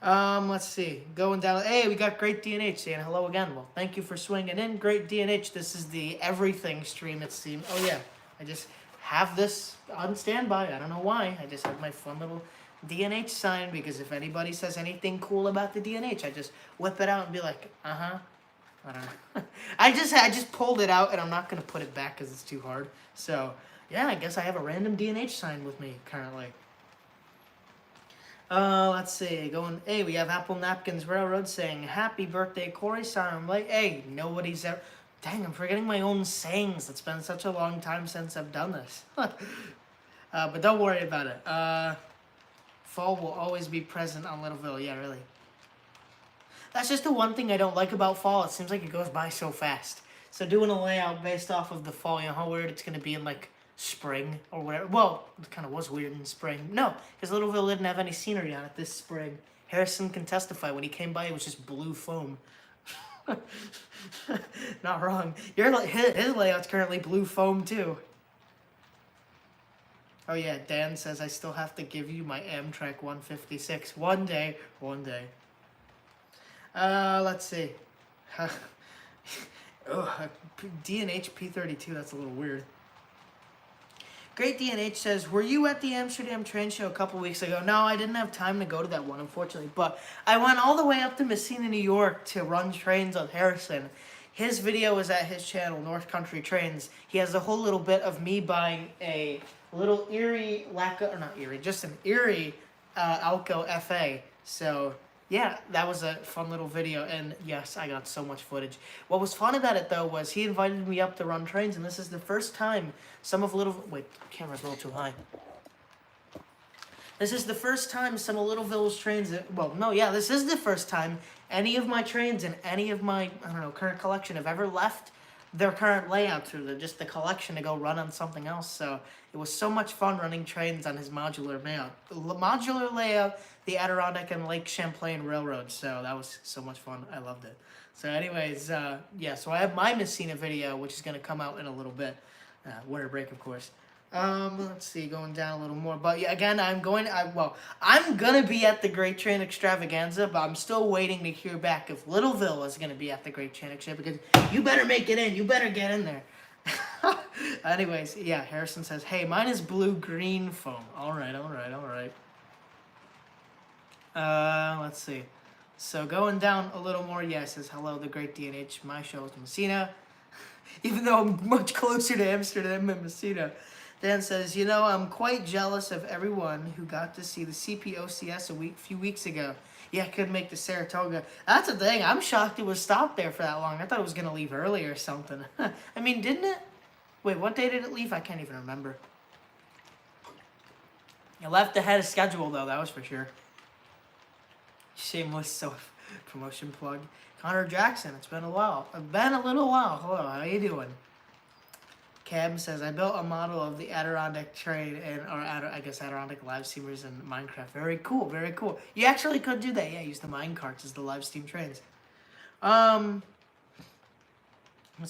Let's see. Going down. Hey, we got Great D&H saying hello again. Well, thank you for swinging in, Great D&H. This is the everything stream, it seems. Oh, yeah. I just have this on standby. I don't know why. I just have my fun little D&H sign because if anybody says anything cool about the D&H, I just whip it out and be like, uh-huh. I don't know. I just pulled it out, and I'm not going to put it back because it's too hard. So, yeah, I guess I have a random D&H sign with me currently. Let's see, hey, we have Apple Napkins Railroad saying, happy birthday, Corey. Sorry I'm late. Hey, nobody's ever, dang, I'm forgetting my own sayings. It's been such a long time since I've done this. But don't worry about it. Fall will always be present on Littleville. Yeah, really. That's just the one thing I don't like about fall. It seems like it goes by so fast. So doing a layout based off of the fall, you know how weird it's going to be in, like, spring or whatever. Well, it kind of was weird in spring. No, because Littleville didn't have any scenery on it this spring. Harrison can testify. When he came by, it was just blue foam. Not wrong. His layout's currently blue foam too. Oh yeah, Dan says I still have to give you my Amtrak 156 one day. Let's see. D&H P32, that's a little weird. Great D&H says, were you at the Amsterdam train show a couple weeks ago? No, I didn't have time to go to that one, unfortunately. But I went all the way up to Messina, New York to run trains on Harrison. His video is at his channel, North Country Trains. He has a whole little bit of me buying a little Erie, just an Erie Alco FA. So, yeah, that was a fun little video, and yes, I got so much footage. What was fun about it, though, was he invited me up to run trains, and this is the first time wait, camera's a little too high. This is the first time some of Littleville's trains, this is the first time any of my trains and any of my, current collection have ever left their current layout through just the collection to go run on something else. So it was so much fun running trains on his modular layout, the Adirondack and Lake Champlain Railroad. So that was so much fun. I loved it. So anyways, so I have my Messina video, which is going to come out in a little bit. Winter break, of course. Let's see, going down a little more. But yeah, again, I'm gonna be at the Great Train Extravaganza, but I'm still waiting to hear back if Littleville is gonna be at the Great Train Extravaganza, because you better make it in. You better get in there. Anyways, yeah, Harrison says, hey, mine is blue-green foam. All right. Let's see. So going down a little more, yeah, it says, hello, the Great D&H. My show is Messina. Even though I'm much closer to Amsterdam than Messina. Dan says, I'm quite jealous of everyone who got to see the CPOCS a few weeks ago. Yeah, I couldn't make the Saratoga. That's the thing. I'm shocked it was stopped there for that long. I thought it was going to leave early or something. I mean, didn't it? Wait, what day did it leave? I can't even remember. It left ahead of schedule, though. That was for sure. Shameless self-promotion plug. Connor Jackson, it's been a while. Hello, how you doing? Cam says, I built a model of the Adirondack train Adirondack live steamers in Minecraft. Very cool. You actually could do that. Yeah, use the mine carts as the live steam trains. Let's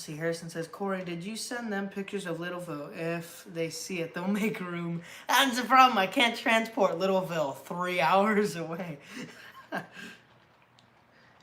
see, Harrison says, Corey, did you send them pictures of Littleville? If they see it, they'll make room. That's the problem. I can't transport Littleville 3 hours away.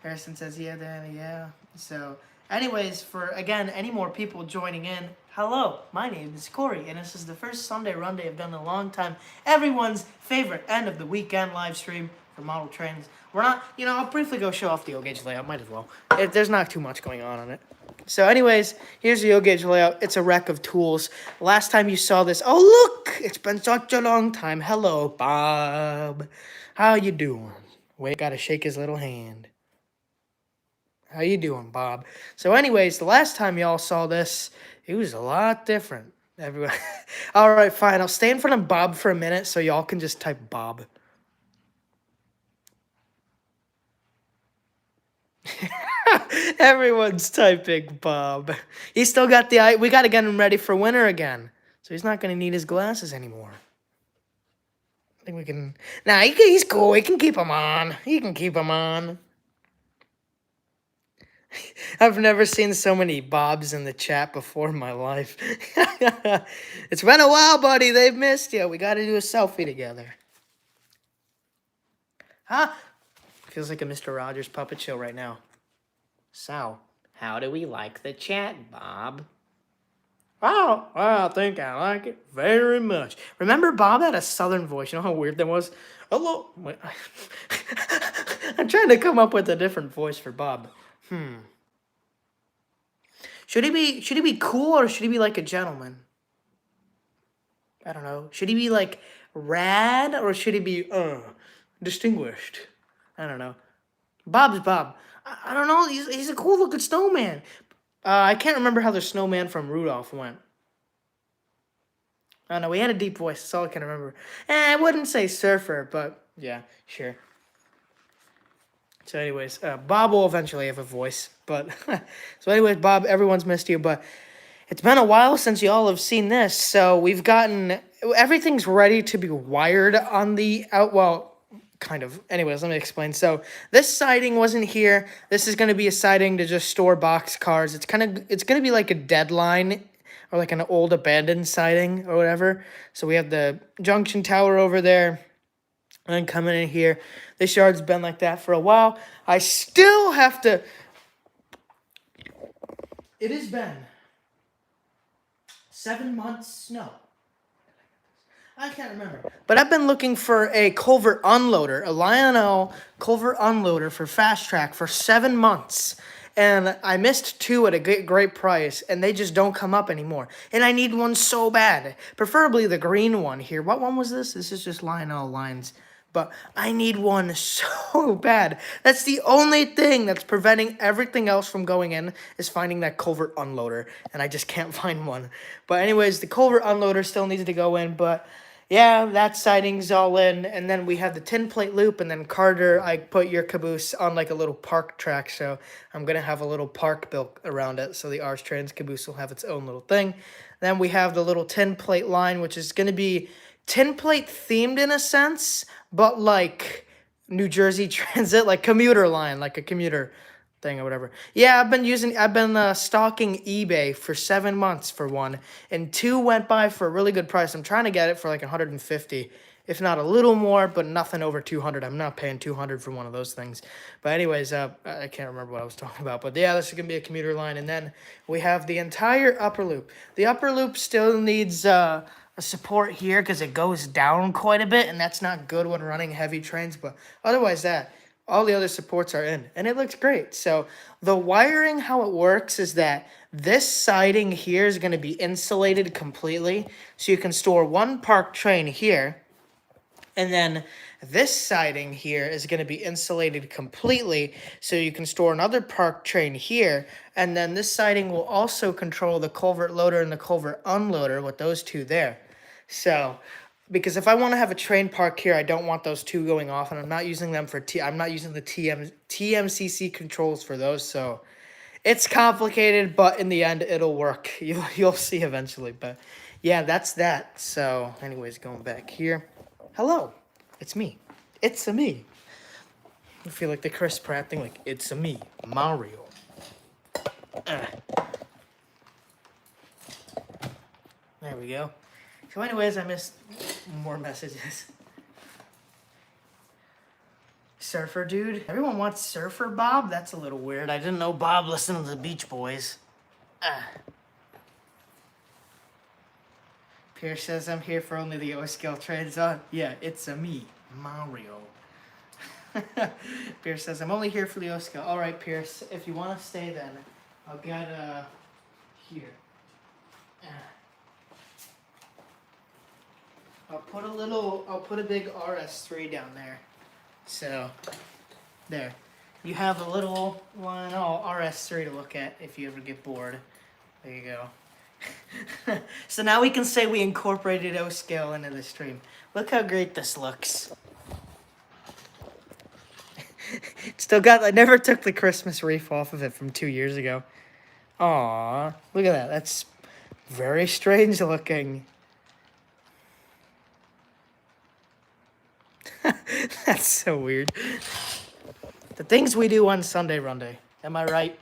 Harrison says, yeah, Danny, yeah. So, anyways, for, again, any more people joining in, hello, my name is Corey, and this is the first Sunday Runday I've done in a long time. Everyone's favorite end of the weekend live stream for model trains. We're not, I'll briefly go show off the O-gauge layout, might as well. There's not too much going on it. So anyways, here's the O-gauge layout. It's a wreck of tools. Last time you saw this, oh look, it's been such a long time. Hello, Bob. How you doing? Wait, gotta shake his little hand. How you doing, Bob? So anyways, the last time y'all saw this, it was a lot different. Everyone. All right, fine. I'll stay in front of Bob for a minute so y'all can just type Bob. Everyone's typing Bob. He's still got the eye. We got to get him ready for winter again. So he's not going to need his glasses anymore. I think we can... Nah, he's cool. We can keep him on. He can keep him on. I've never seen so many Bobs in the chat before in my life. It's been a while, buddy. They've missed you. We got to do a selfie together. Huh? Feels like a Mr. Rogers puppet show right now. So, how do we like the chat, Bob? Oh, I think I like it very much. Remember Bob had a southern voice? You know how weird that was? Hello. Wait. I'm trying to come up with a different voice for Bob. Should he be cool or should he be like a gentleman? I don't know. Should he be like rad or should he be distinguished? I don't know. Bob's Bob. I don't know. He's a cool looking snowman. I can't remember how the snowman from Rudolph went. I don't know. He had a deep voice. That's all I can remember. I wouldn't say surfer, but yeah, sure. So anyways, Bob will eventually have a voice. But so anyways, Bob, everyone's missed you. But it's been a while since y'all have seen this. So we've gotten... Everything's ready to be wired on the... kind of. Anyways, let me explain. So this siding wasn't here. This is going to be a siding to just store box cars. It's going to be like a deadline or like an old abandoned siding or whatever. So we have the junction tower over there. And then coming in here, this yard's been like that for a while. I still have to. It has been 7 months. No, I can't remember. But I've been looking for a culvert unloader, a Lionel culvert unloader for Fast Track for 7 months. And I missed two at a great price, and they just don't come up anymore. And I need one so bad. Preferably the green one here. What one was this? This is just Lionel lines. But I need one so bad. That's the only thing that's preventing everything else from going in, is finding that culvert unloader. And I just can't find one. But anyways, the culvert unloader still needs to go in. But yeah, that siding's all in. And then we have the tin plate loop. And then Carter, I put your caboose on like a little park track. So I'm going to have a little park built around it. So the Ars Trans caboose will have its own little thing. Then we have the little tin plate line, which is going to be tin plate themed in a sense, but like New Jersey Transit, like commuter line, like a commuter thing or whatever. Yeah, I've been stalking eBay for 7 months for one, and two went by for a really good price. I'm trying to get it for like 150, if not a little more, but nothing over 200. I'm not paying 200 for one of those things. But anyways, I can't remember what I was talking about. But yeah, this is gonna be a commuter line, and then we have the entire upper loop. The upper loop still needs a support here because it goes down quite a bit, and that's not good when running heavy trains. But otherwise, all the other supports are in, and it looks great. So the wiring, how it works is that this siding here is going to be insulated completely, so you can store one parked train here, and then this siding here is going to be insulated completely, so you can store another parked train here. And then this siding will also control the culvert loader and the culvert unloader with those two there. So, because if I want to have a train park here, I don't want those two going off, and I'm not using them for I'm not using the TMCC controls for those. So, it's complicated, but in the end, it'll work. You'll see eventually. But yeah, that's that. So, anyways, going back here. Hello, it's me. It's a me. I feel like the Chris Pratt thing, like it's a me, Mario. There we go. So anyways, I missed more messages. Surfer dude. Everyone wants Surfer Bob? That's a little weird. I didn't know Bob listened to the Beach Boys. Pierce says I'm here for only the O-scale trains on. Yeah, it's a me, Mario. Pierce says I'm only here for the O-scale. Alright, Pierce, if you want to stay then, I'll get here. I'll put a big RS3 down there. So, there. You have a little Lionel RS3 to look at if you ever get bored. There you go. So now we can say we incorporated O-scale into the stream. Look how great this looks. I never took the Christmas wreath off of it from 2 years ago. Aww, look at that. That's very strange looking. That's so weird. The things we do on Sunday Runday. Am I right?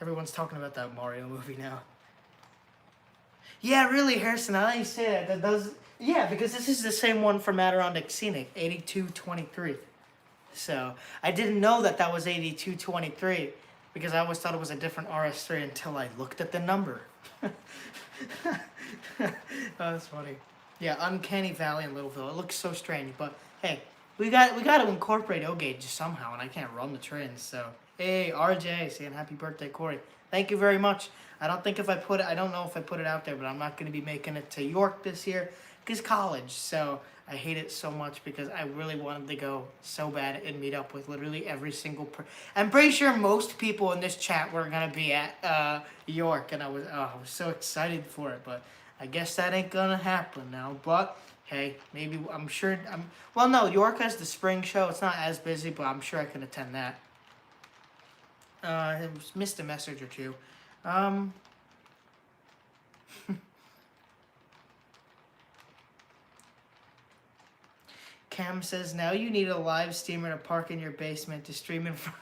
Everyone's talking about that Mario movie now. Yeah, really, Harrison, now that you say that does... Yeah, because this is the same one from Adirondack Scenic, 8223. So, I didn't know that was 8223, because I always thought it was a different RS3 until I looked at the number. Oh, that's funny. Yeah, Uncanny Valley in Littleville. It looks so strange, but hey, we got to incorporate O-gauge somehow, and I can't run the trains, so... Hey, RJ, saying happy birthday, Corey. Thank you very much. I don't know if I put it out there, but I'm not going to be making it to York this year because college. So I hate it so much because I really wanted to go so bad and meet up with literally every single I'm pretty sure most people in this chat were going to be at York, and I was so excited for it, but I guess that ain't going to happen now. But hey, maybe well, no, York has the spring show. It's not as busy, but I'm sure I can attend that. I missed a message or two. Cam says, now you need a live streamer to park in your basement to stream in front.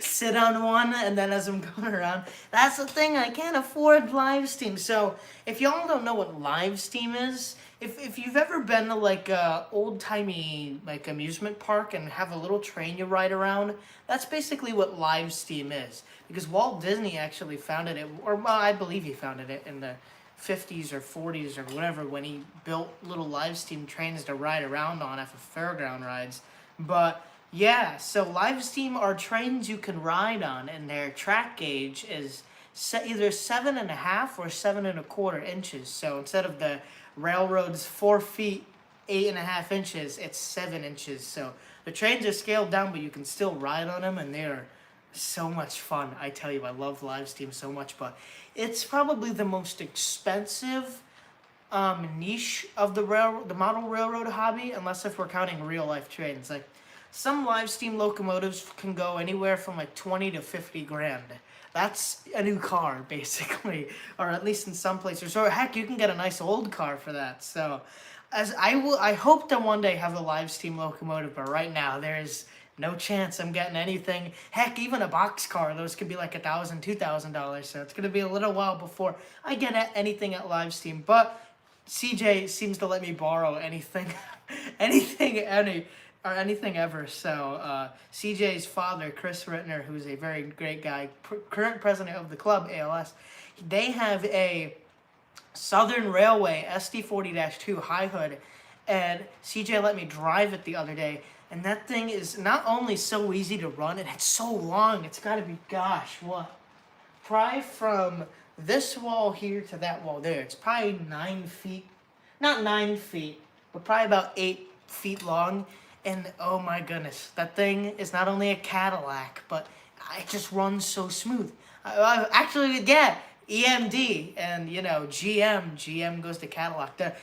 Sit on one, and then as I'm going around, that's the thing, I can't afford Livestream. So if y'all don't know what Livestream is, if you've ever been to like a old-timey like amusement park and have a little train you ride around, that's basically what Livestream is. Because Walt Disney actually founded it, or well, I believe he founded it in the 50s or 40s or whatever, when he built little Livestream trains to ride around on after fairground rides. But yeah, so Livestream are trains you can ride on, and their track gauge is either 7.5 or 7.25 inches. So instead of the railroad's 4 feet 8.5 inches, it's 7 inches. So the trains are scaled down, but you can still ride on them, and they're so much fun. I tell you, I love Livestream so much, but it's probably the most expensive niche of the model railroad hobby, unless if we're counting real life trains. Like some Livestream locomotives can go anywhere from like 20 to 50 grand. That's a new car, basically, or at least in some places. Or heck, you can get a nice old car for that. So, I hope to one day have a Livestream locomotive, but right now there's no chance I'm getting anything. Heck, even a box car, those could be like $1,000, $2,000. So it's gonna be a little while before I get anything at Livestream. But CJ seems to let me borrow anything, anything ever. So CJ's father, Chris Rittner, who's a very great guy, current president of the club, ALS, they have a Southern Railway SD40-2 high hood, and CJ let me drive it the other day, and that thing is not only so easy to run, and it's so long, it's got to be, gosh, what? Probably from this wall here to that wall there, it's probably 9 feet, not 9 feet, but probably about 8 feet long. And oh my goodness, that thing is not only a Cadillac, but it just runs so smooth. Actually, yeah, EMD and, you know, GM goes to Cadillac. The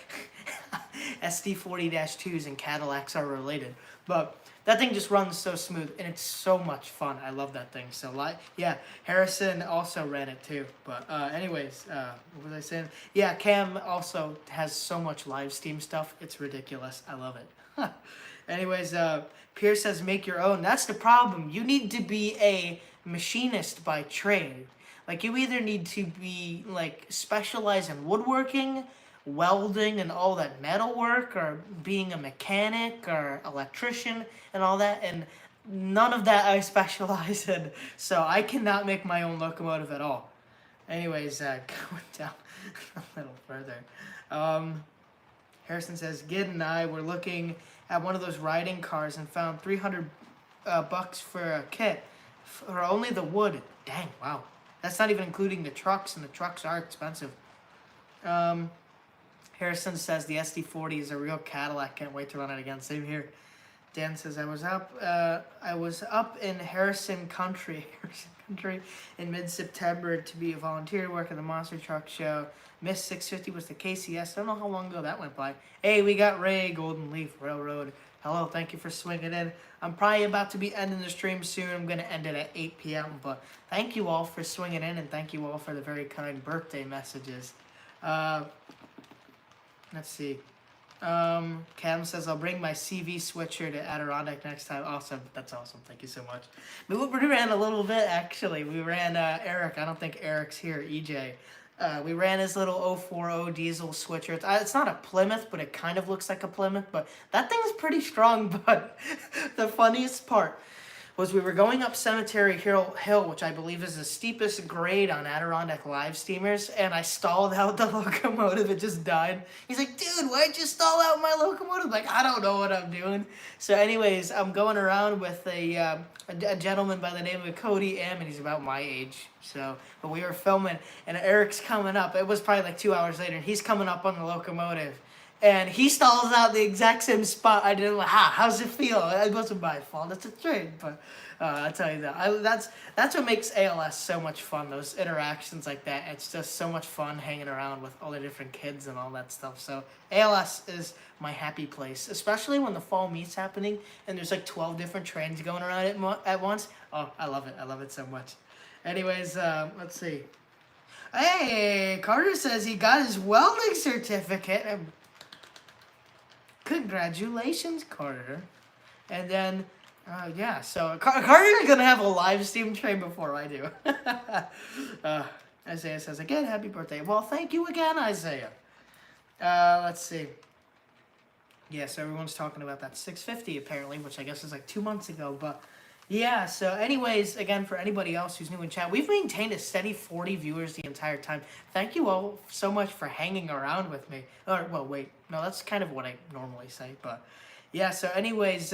SD40-2s and Cadillacs are related. But that thing just runs so smooth, and it's so much fun. I love that thing. So, yeah, Harrison also ran it too. But anyways, what was I saying? Yeah, Cam also has so much Livestream stuff. It's ridiculous. I love it. Anyways, Pierce says make your own. That's the problem. You need to be a machinist by trade. Like, you either need to be, like, specialize in woodworking, welding, and all that metal work, or being a mechanic or electrician and all that, and none of that I specialize in, so I cannot make my own locomotive at all. Anyways, going down a little further. Harrison says, Gid and I were looking at one of those riding cars and found $300 for a kit for only the wood. Dang, wow. That's not even including the trucks, and the trucks are expensive. Harrison says the SD40 is a real Cadillac. Can't wait to run it again. Same here. Dan says I was up in Harrison Country in mid-September to be a volunteer to work at the Monster Truck Show. Miss 650 was the KCS. I don't know how long ago that went by. Hey, we got Ray, Golden Leaf Railroad. Hello, thank you for swinging in. I'm probably about to be ending the stream soon. I'm going to end it at 8 p.m. But thank you all for swinging in, and thank you all for the very kind birthday messages. Let's see. Cam says, I'll bring my CV switcher to Adirondack next time. Awesome. That's awesome. Thank you so much. We ran a little bit, actually. We ran Eric. I don't think Eric's here. EJ. We ran his little 040 diesel switcher. It's not a Plymouth, but it kind of looks like a Plymouth. But that thing's pretty strong. But the funniest part was we were going up Cemetery Hill, which I believe is the steepest grade on Adirondack live steamers, and I stalled out the locomotive. It just died. He's like, dude, why'd you stall out my locomotive? I'm like, I don't know what I'm doing. So anyways, I'm going around with a gentleman by the name of Cody M, and he's about my age. So, but we were filming, and Eric's coming up. It was probably like 2 hours later, and he's coming up on the locomotive. And he stalls out the exact same spot I did. Like, how's it feel? It wasn't my fault. It's a train. But I'll tell you that. That's what makes ALS so much fun. Those interactions like that. It's just so much fun hanging around with all the different kids and all that stuff. So ALS is my happy place, especially when the fall meet's happening and there's like 12 different trains going around at once. Oh, I love it. I love it so much. Anyways, let's see. Hey, Carter says he got his welding certificate. Congratulations, Carter. And then, yeah, so Carter's gonna have a live stream train before I do. uh, Isaiah says, again, happy birthday. Well, thank you again, Isaiah. Let's see. Yes, everyone's talking about that 650 apparently, which I guess is like 2 months ago. But yeah, so anyways, again, for anybody else who's new in chat, we've maintained a steady 40 viewers the entire time. Thank you all so much for hanging around with me. Or, well, wait, no, that's kind of what I normally say. But yeah, so anyways,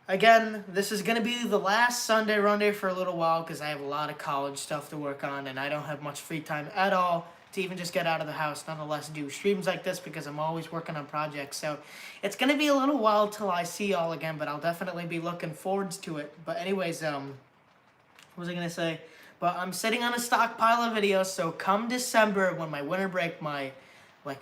again, this is going to be the last Sunday Runday for a little while because I have a lot of college stuff to work on and I don't have much free time at all to even just get out of the house, nonetheless do streams like this because I'm always working on projects. So it's going to be a little while till I see y'all again, but I'll definitely be looking forwards to it. But anyways, what was I going to say? But I'm sitting on a stockpile of videos, so come December when my winter break, my like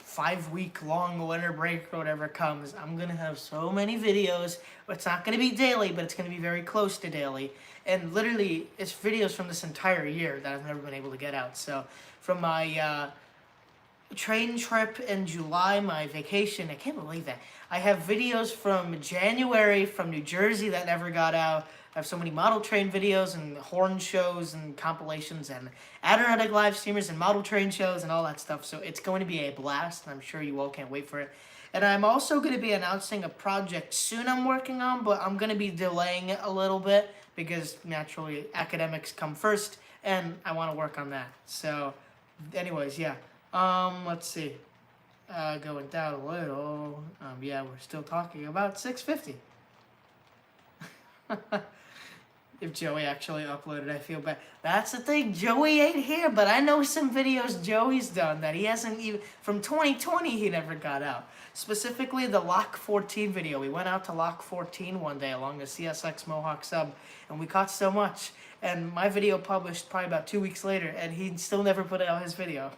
5-week long winter break or whatever comes, I'm gonna have so many videos. It's not gonna be daily, but it's gonna be very close to daily. And literally, it's videos from this entire year that I've never been able to get out. So from my train trip in July, my vacation, I can't believe that. I have videos from January from New Jersey that never got out. I have so many model train videos and horn shows and compilations and Adirondack live streamers and model train shows and all that stuff. So it's going to be a blast, and I'm sure you all can't wait for it. And I'm also going to be announcing a project soon I'm working on, but I'm going to be delaying it a little bit because naturally academics come first, and I want to work on that. So anyways, yeah. Let's see. Going down a little. Yeah, we're still talking about 650. If Joey actually uploaded, I feel bad. That's the thing, Joey ain't here, but I know some videos Joey's done that he hasn't even, from 2020 he never got out. Specifically the Lock 14 video. We went out to Lock 14 one day along the CSX Mohawk sub, and we caught so much. And my video published probably about 2 weeks later, and he still never put out his video.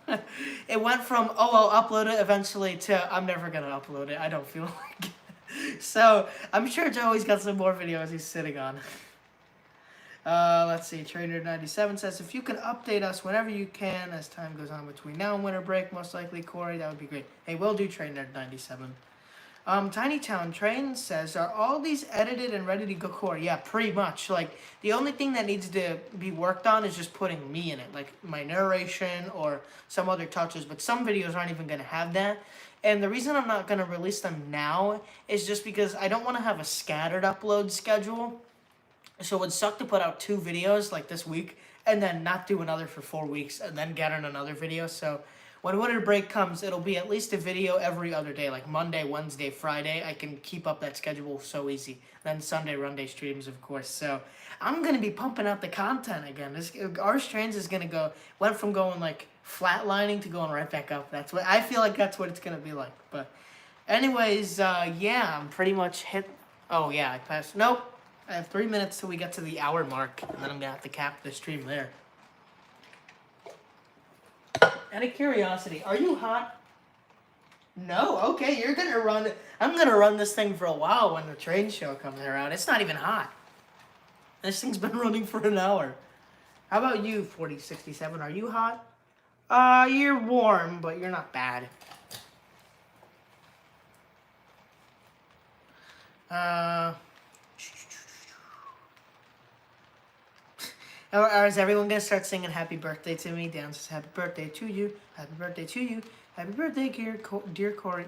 It went from, oh, I'll upload it eventually, to I'm never gonna upload it, I don't feel like it. So, I'm sure Joey's got some more videos he's sitting on. Let's see, Trainer97 says, if you can update us whenever you can as time goes on between now and winter break, most likely, Corey, that would be great. Hey, will do, Trainer97. Tiny Town Train says, are all these edited and ready to go, Corey? Yeah, pretty much. Like, the only thing that needs to be worked on is just putting me in it, like my narration or some other touches, but some videos aren't even going to have that. And the reason I'm not going to release them now is just because I don't want to have a scattered upload schedule. So it would suck to put out 2 videos like this week and then not do another for 4 weeks and then get on another video. So when winter break comes, it'll be at least a video every other day, like Monday, Wednesday, Friday. I can keep up that schedule so easy. Then Sunday, Runday streams, of course. So I'm going to be pumping out the content again. Our Trains is going to went from going like flatlining to going right back up. I feel like that's what it's going to be like. But anyways, yeah, I'm pretty much hit. Oh, yeah, I passed. Nope. I have 3 minutes till we get to the hour mark, and then I'm gonna have to cap the stream there. Out of curiosity, are you hot? No? Okay, you're gonna run. I'm gonna run this thing for a while when the train show comes around. It's not even hot. This thing's been running for an hour. How about you, 4067? Are you hot? You're warm, but you're not bad. Or is everyone going to start singing happy birthday to me? Dan says, happy birthday to you. Happy birthday to you. Happy birthday, dear Corey.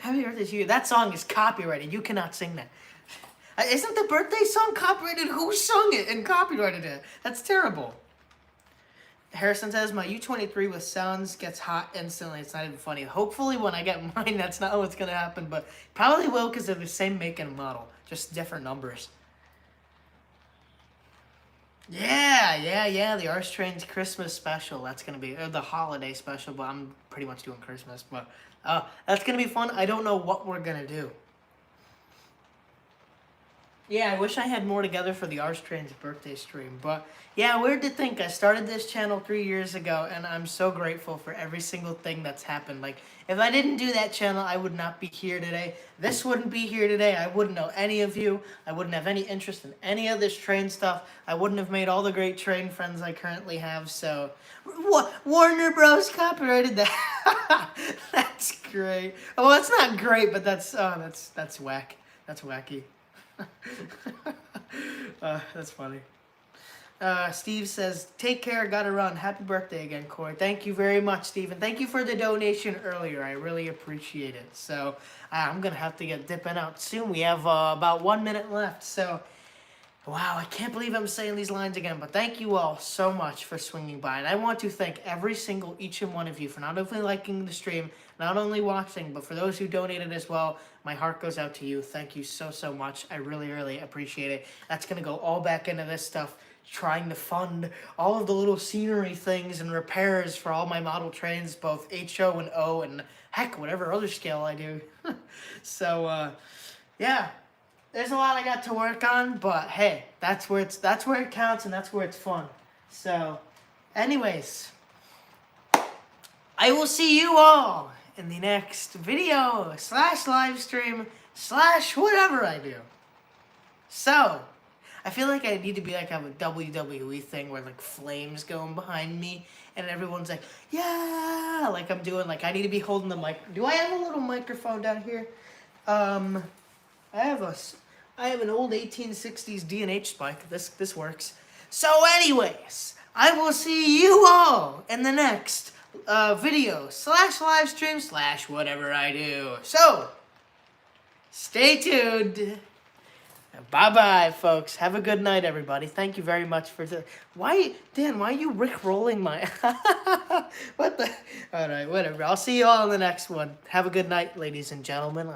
Happy birthday to you. That song is copyrighted. You cannot sing that. Isn't the birthday song copyrighted? Who sung it and copyrighted it? That's terrible. Harrison says, my U23 with sounds gets hot instantly. It's not even funny. Hopefully when I get mine, that's not what's going to happen. But probably will because they're the same make and model. Just different numbers. Yeah, the Arse Train's Christmas special. That's going to be, or the holiday special, but I'm pretty much doing Christmas. But that's going to be fun. I don't know what we're going to do. Yeah, I wish I had more together for the Ars Train's birthday stream. But yeah, weird to think I started this channel 3 years ago, and I'm so grateful for every single thing that's happened. Like, if I didn't do that channel, I would not be here today. This wouldn't be here today. I wouldn't know any of you. I wouldn't have any interest in any of this train stuff. I wouldn't have made all the great train friends I currently have. So, Warner Bros. Copyrighted that. That's great. Well, that's not great, but that's whack. That's wacky. That's funny. Steve says, take care, gotta run. Happy birthday again, Corey. Thank you very much, Stephen. Thank you for the donation earlier. I really appreciate it. So, I'm gonna have to get dipping out soon. We have about 1 minute left. So, wow, I can't believe I'm saying these lines again, but thank you all so much for swinging by. And I want to thank each and one of you for not only liking the stream, not only watching, but for those who donated as well. My heart goes out to you. Thank you so, so much. I really, really appreciate it. That's going to go all back into this stuff, trying to fund all of the little scenery things and repairs for all my model trains, both HO and O, and heck, whatever other scale I do. So, yeah. There's a lot I got to work on, but hey, that's where it counts, and that's where it's fun. So, anyways, I will see you all in the next video / live stream / whatever I do. So, I feel like I need to be like have a WWE thing where like flames going behind me and everyone's like, yeah, like I'm doing, like I need to be holding the mic. Do I have a little microphone down here? I have an old 1860s D&H spike. This works. So anyways, I will see you all in the next video / live stream / whatever I do. So, stay tuned. Bye-bye, folks. Have a good night, everybody. Thank you very much for the... Dan, why are you Rick-rolling my... What the... All right, whatever. I'll see you all in the next one. Have a good night, ladies and gentlemen.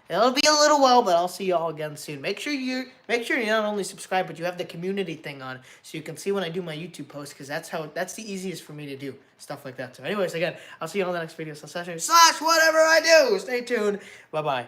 It'll be a little while, but I'll see you all again soon. Make sure you not only subscribe, but you have the community thing on, so you can see when I do my YouTube posts, because that's the easiest for me to do, stuff like that. So anyways, again, I'll see you all in the next video. / whatever I do. Stay tuned. Bye-bye.